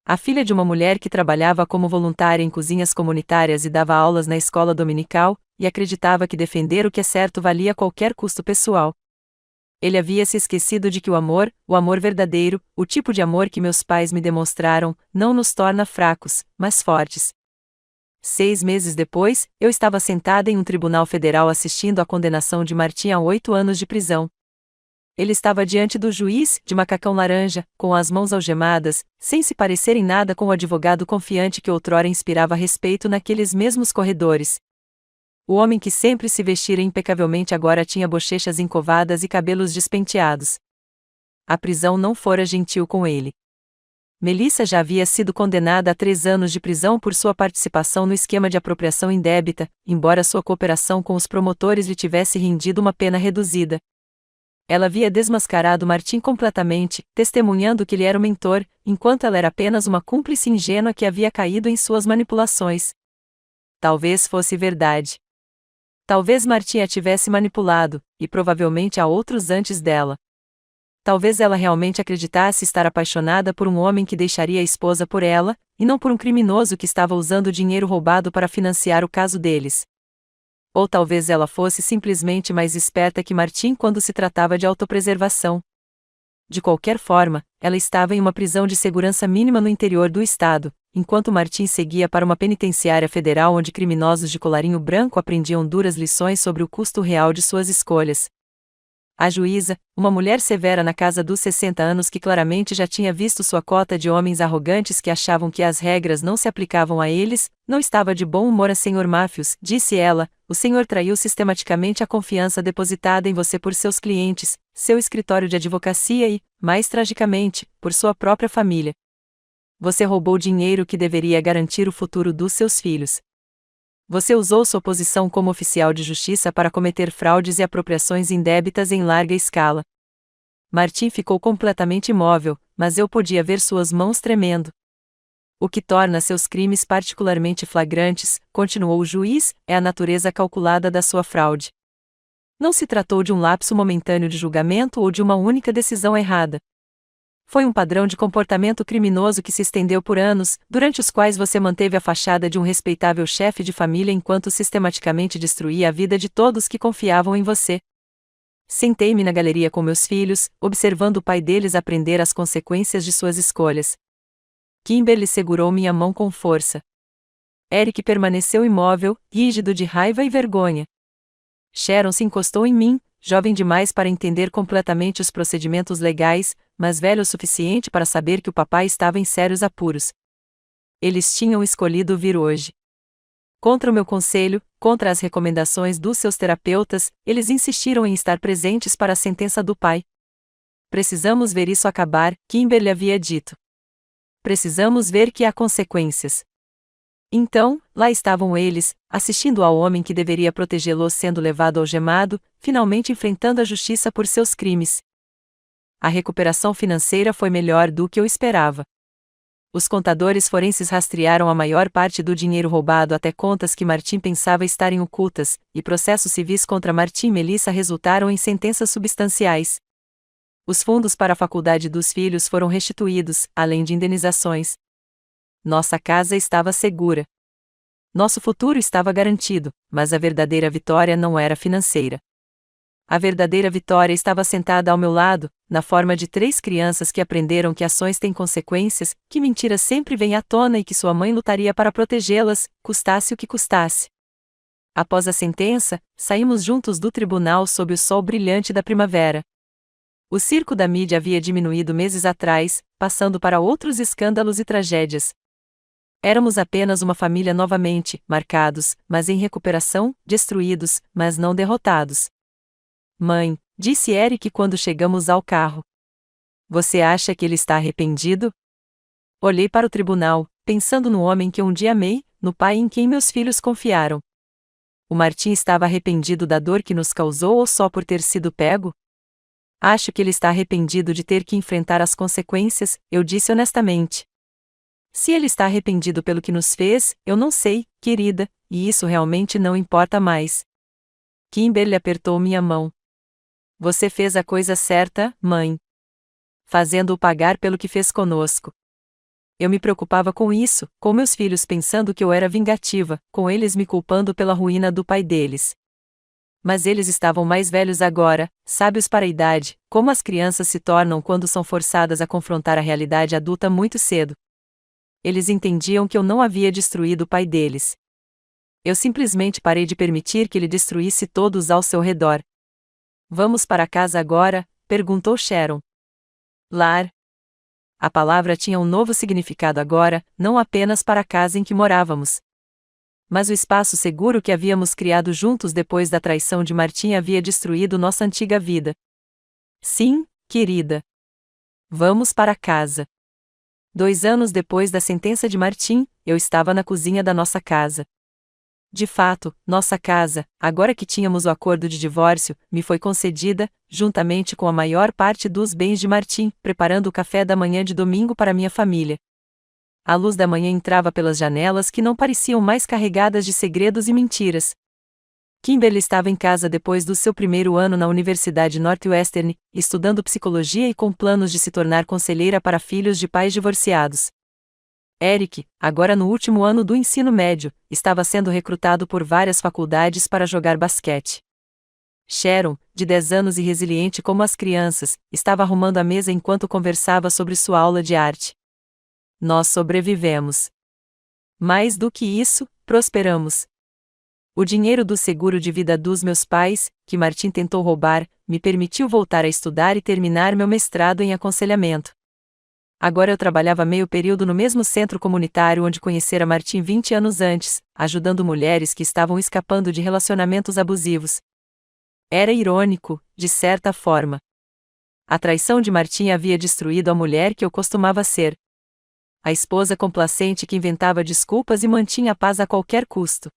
A filha de uma mulher que trabalhava como voluntária em cozinhas comunitárias e dava aulas na escola dominical, e acreditava que defender o que é certo valia qualquer custo pessoal. Ele havia se esquecido de que o amor verdadeiro, o tipo de amor que meus pais me demonstraram, não nos torna fracos, mas fortes. 6 meses depois, eu estava sentada em um tribunal federal assistindo à condenação de Martim a 8 anos de prisão. Ele estava diante do juiz, de macacão laranja, com as mãos algemadas, sem se parecer em nada com o advogado confiante que outrora inspirava respeito naqueles mesmos corredores. O homem que sempre se vestira impecavelmente agora tinha bochechas encovadas e cabelos despenteados. A prisão não fora gentil com ele. Melissa já havia sido condenada a 3 anos de prisão por sua participação no esquema de apropriação indébita, embora sua cooperação com os promotores lhe tivesse rendido uma pena reduzida. Ela havia desmascarado Martim completamente, testemunhando que ele era o mentor, enquanto ela era apenas uma cúmplice ingênua que havia caído em suas manipulações. Talvez fosse verdade. Talvez Martim a tivesse manipulado, e provavelmente há outros antes dela. Talvez ela realmente acreditasse estar apaixonada por um homem que deixaria a esposa por ela, e não por um criminoso que estava usando o dinheiro roubado para financiar o caso deles. Ou talvez ela fosse simplesmente mais esperta que Martim quando se tratava de autopreservação. De qualquer forma, ela estava em uma prisão de segurança mínima no interior do estado, enquanto Martim seguia para uma penitenciária federal onde criminosos de colarinho branco aprendiam duras lições sobre o custo real de suas escolhas. A juíza, uma mulher severa na casa dos 60 anos que claramente já tinha visto sua cota de homens arrogantes que achavam que as regras não se aplicavam a eles, não estava de bom humor a Sr. Matthews, disse ela, o senhor traiu sistematicamente a confiança depositada em você por seus clientes, seu escritório de advocacia e, mais tragicamente, por sua própria família. Você roubou dinheiro que deveria garantir o futuro dos seus filhos. Você usou sua posição como oficial de justiça para cometer fraudes e apropriações indébitas em larga escala. Martim ficou completamente imóvel, mas eu podia ver suas mãos tremendo. O que torna seus crimes particularmente flagrantes, continuou o juiz, é a natureza calculada da sua fraude. Não se tratou de um lapso momentâneo de julgamento ou de uma única decisão errada. Foi um padrão de comportamento criminoso que se estendeu por anos, durante os quais você manteve a fachada de um respeitável chefe de família enquanto sistematicamente destruía a vida de todos que confiavam em você. Sentei-me na galeria com meus filhos, observando o pai deles aprender as consequências de suas escolhas. Kimberly segurou minha mão com força. Eric permaneceu imóvel, rígido de raiva e vergonha. Sharon se encostou em mim, jovem demais para entender completamente os procedimentos legais, mas velho o suficiente para saber que o papai estava em sérios apuros. Eles tinham escolhido vir hoje. Contra o meu conselho, contra as recomendações dos seus terapeutas, eles insistiram em estar presentes para a sentença do pai. Precisamos ver isso acabar, Kimberly havia dito. Precisamos ver que há consequências. Então, lá estavam eles, assistindo ao homem que deveria protegê-los sendo levado algemado, finalmente enfrentando a justiça por seus crimes. A recuperação financeira foi melhor do que eu esperava. Os contadores forenses rastrearam a maior parte do dinheiro roubado até contas que Martim pensava estarem ocultas, e processos civis contra Martim e Melissa resultaram em sentenças substanciais. Os fundos para a faculdade dos filhos foram restituídos, além de indenizações. Nossa casa estava segura. Nosso futuro estava garantido, mas a verdadeira vitória não era financeira. A verdadeira vitória estava sentada ao meu lado, na forma de 3 crianças que aprenderam que ações têm consequências, que mentiras sempre vêm à tona e que sua mãe lutaria para protegê-las, custasse o que custasse. Após a sentença, saímos juntos do tribunal sob o sol brilhante da primavera. O circo da mídia havia diminuído meses atrás, passando para outros escândalos e tragédias. Éramos apenas uma família novamente, marcados, mas em recuperação, destruídos, mas não derrotados. Mãe, disse Eric quando chegamos ao carro. Você acha que ele está arrependido? Olhei para o tribunal, pensando no homem que um dia amei, no pai em quem meus filhos confiaram. O Martim estava arrependido da dor que nos causou ou só por ter sido pego? Acho que ele está arrependido de ter que enfrentar as consequências, eu disse honestamente. Se ele está arrependido pelo que nos fez, eu não sei, querida, e isso realmente não importa mais. Kimberly apertou minha mão. Você fez a coisa certa, mãe. Fazendo-o pagar pelo que fez conosco. Eu me preocupava com isso, com meus filhos pensando que eu era vingativa, com eles me culpando pela ruína do pai deles. Mas eles estavam mais velhos agora, sábios para a idade, como as crianças se tornam quando são forçadas a confrontar a realidade adulta muito cedo. Eles entendiam que eu não havia destruído o pai deles. Eu simplesmente parei de permitir que ele destruísse todos ao seu redor. Vamos para casa agora? Perguntou Sharon. Lar. A palavra tinha um novo significado agora, não apenas para a casa em que morávamos. Mas o espaço seguro que havíamos criado juntos depois da traição de Martim havia destruído nossa antiga vida. Sim, querida. Vamos para casa. 2 anos depois da sentença de Martim, eu estava na cozinha da nossa casa. De fato, nossa casa, agora que tínhamos o acordo de divórcio, me foi concedida, juntamente com a maior parte dos bens de Martim, preparando o café da manhã de domingo para minha família. A luz da manhã entrava pelas janelas que não pareciam mais carregadas de segredos e mentiras. Kimberly estava em casa depois do seu primeiro ano na Universidade Northwestern, estudando psicologia e com planos de se tornar conselheira para filhos de pais divorciados. Eric, agora no último ano do ensino médio, estava sendo recrutado por várias faculdades para jogar basquete. Sharon, de 10 anos e resiliente como as crianças, estava arrumando a mesa enquanto conversava sobre sua aula de arte. Nós sobrevivemos. Mais do que isso, prosperamos. O dinheiro do seguro de vida dos meus pais, que Martim tentou roubar, me permitiu voltar a estudar e terminar meu mestrado em aconselhamento. Agora eu trabalhava meio período no mesmo centro comunitário onde conhecera Martim 20 anos antes, ajudando mulheres que estavam escapando de relacionamentos abusivos. Era irônico, de certa forma. A traição de Martim havia destruído a mulher que eu costumava ser. A esposa complacente que inventava desculpas e mantinha a paz a qualquer custo.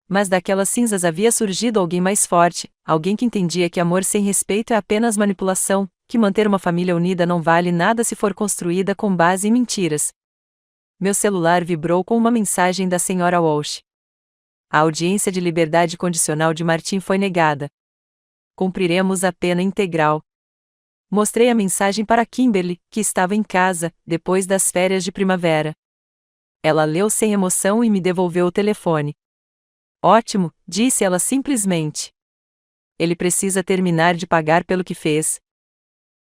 Mas daquelas cinzas havia surgido alguém mais forte, alguém que entendia que amor sem respeito é apenas manipulação, que manter uma família unida não vale nada se for construída com base em mentiras. Meu celular vibrou com uma mensagem da Sra. Walsh. A audiência de liberdade condicional de Martim foi negada. Cumpriremos a pena integral. Mostrei a mensagem para Kimberly, que estava em casa, depois das férias de primavera. Ela leu sem emoção e me devolveu o telefone. Ótimo, disse ela simplesmente. Ele precisa terminar de pagar pelo que fez.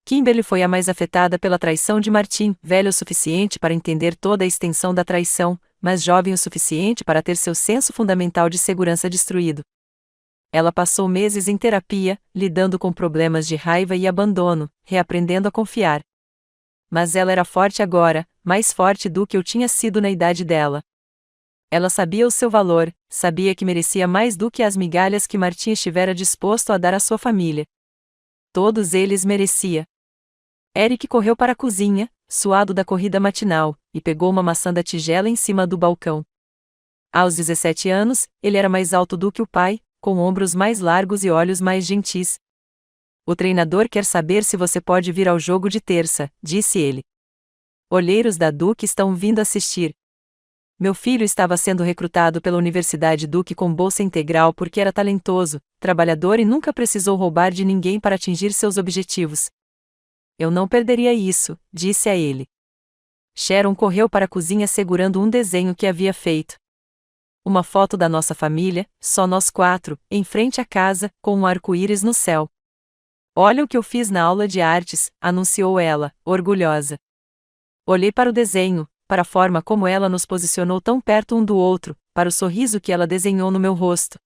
Kimberly foi a mais afetada pela traição de Martim, velho o suficiente para entender toda a extensão da traição, mas jovem o suficiente para ter seu senso fundamental de segurança destruído. Ela passou meses em terapia, lidando com problemas de raiva e abandono, reaprendendo a confiar. Mas ela era forte agora, mais forte do que eu tinha sido na idade dela. Ela sabia o seu valor, sabia que merecia mais do que as migalhas que Martim estivera disposto a dar à sua família. Todos eles merecia. Eric correu para a cozinha, suado da corrida matinal, e pegou uma maçã da tigela em cima do balcão. Aos 17 anos, ele era mais alto do que o pai, com ombros mais largos e olhos mais gentis. O treinador quer saber se você pode vir ao jogo de terça, disse ele. Olheiros da Duke estão vindo assistir. Meu filho estava sendo recrutado pela Universidade Duke com bolsa integral porque era talentoso, trabalhador e nunca precisou roubar de ninguém para atingir seus objetivos. Eu não perderia isso, disse a ele. Sharon correu para a cozinha segurando um desenho que havia feito. Uma foto da nossa família, só nós 4, em frente à casa, com um arco-íris no céu. Olha o que eu fiz na aula de artes, anunciou ela, orgulhosa. Olhei para o desenho, para a forma como ela nos posicionou tão perto um do outro, para o sorriso que ela desenhou no meu rosto.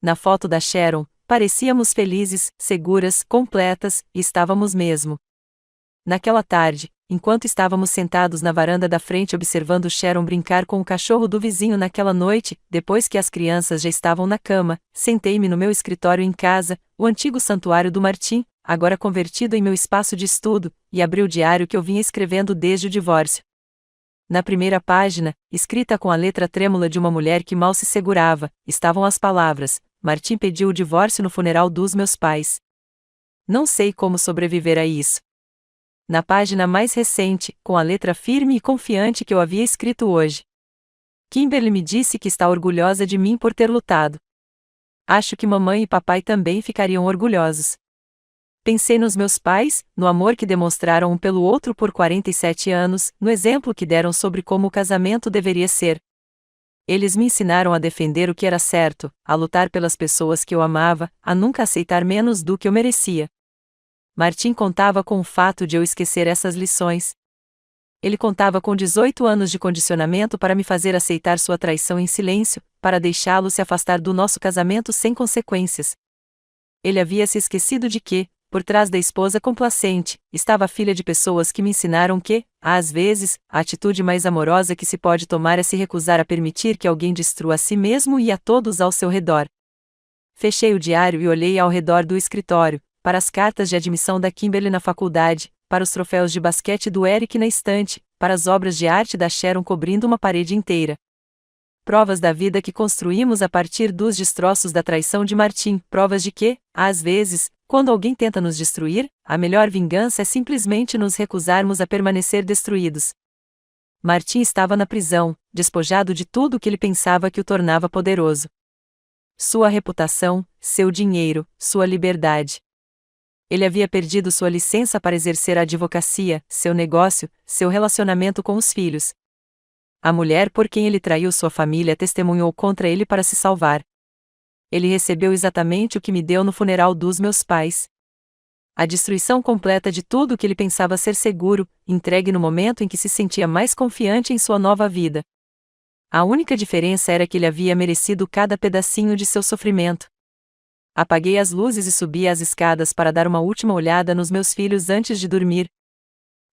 Na foto da Sharon, parecíamos felizes, seguras, completas, e estávamos mesmo. Naquela tarde, enquanto estávamos sentados na varanda da frente observando Sharon brincar com o cachorro do vizinho naquela noite, depois que as crianças já estavam na cama, sentei-me no meu escritório em casa, o antigo santuário do Martim, agora convertido em meu espaço de estudo, e abri o diário que eu vinha escrevendo desde o divórcio. Na primeira página, escrita com a letra trêmula de uma mulher que mal se segurava, estavam as palavras: Martim pediu o divórcio no funeral dos meus pais. Não sei como sobreviver a isso. Na página mais recente, com a letra firme e confiante que eu havia escrito hoje. Kimberly me disse que está orgulhosa de mim por ter lutado. Acho que mamãe e papai também ficariam orgulhosos. Pensei nos meus pais, no amor que demonstraram um pelo outro por 47 anos, no exemplo que deram sobre como o casamento deveria ser. Eles me ensinaram a defender o que era certo, a lutar pelas pessoas que eu amava, a nunca aceitar menos do que eu merecia. Martim contava com o fato de eu esquecer essas lições. Ele contava com 18 anos de condicionamento para me fazer aceitar sua traição em silêncio, para deixá-lo se afastar do nosso casamento sem consequências. Ele havia se esquecido de que, por trás da esposa complacente, estava a filha de pessoas que me ensinaram que, às vezes, a atitude mais amorosa que se pode tomar é se recusar a permitir que alguém destrua a si mesmo e a todos ao seu redor. Fechei o diário e olhei ao redor do escritório, para as cartas de admissão da Kimberly na faculdade, para os troféus de basquete do Eric na estante, para as obras de arte da Sharon cobrindo uma parede inteira. Provas da vida que construímos a partir dos destroços da traição de Martim, provas de que, às vezes, quando alguém tenta nos destruir, a melhor vingança é simplesmente nos recusarmos a permanecer destruídos. Martim estava na prisão, despojado de tudo o que ele pensava que o tornava poderoso. Sua reputação, seu dinheiro, sua liberdade. Ele havia perdido sua licença para exercer a advocacia, seu negócio, seu relacionamento com os filhos. A mulher por quem ele traiu sua família testemunhou contra ele para se salvar. Ele recebeu exatamente o que me deu no funeral dos meus pais. A destruição completa de tudo o que ele pensava ser seguro, entregue no momento em que se sentia mais confiante em sua nova vida. A única diferença era que ele havia merecido cada pedacinho de seu sofrimento. Apaguei as luzes e subi as escadas para dar uma última olhada nos meus filhos antes de dormir.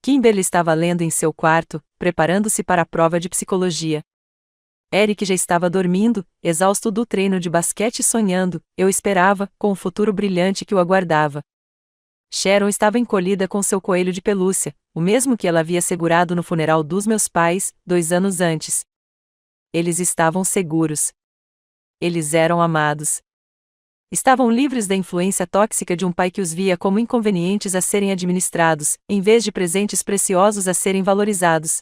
Kimberly estava lendo em seu quarto, preparando-se para a prova de psicologia. Eric já estava dormindo, exausto do treino de basquete e sonhando, eu esperava, com o futuro brilhante que o aguardava. Sharon estava encolhida com seu coelho de pelúcia, o mesmo que ela havia segurado no funeral dos meus pais, 2 anos antes. Eles estavam seguros. Eles eram amados. Estavam livres da influência tóxica de um pai que os via como inconvenientes a serem administrados, em vez de presentes preciosos a serem valorizados.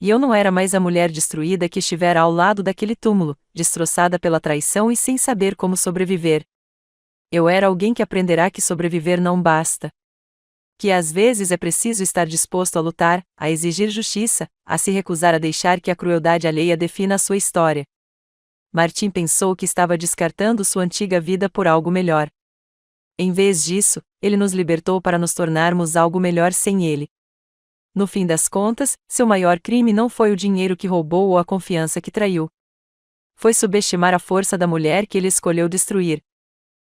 E eu não era mais a mulher destruída que estivera ao lado daquele túmulo, destroçada pela traição e sem saber como sobreviver. Eu era alguém que aprenderá que sobreviver não basta. Que às vezes é preciso estar disposto a lutar, a exigir justiça, a se recusar a deixar que a crueldade alheia defina a sua história. Martim pensou que estava descartando sua antiga vida por algo melhor. Em vez disso, ele nos libertou para nos tornarmos algo melhor sem ele. No fim das contas, seu maior crime não foi o dinheiro que roubou ou a confiança que traiu. Foi subestimar a força da mulher que ele escolheu destruir.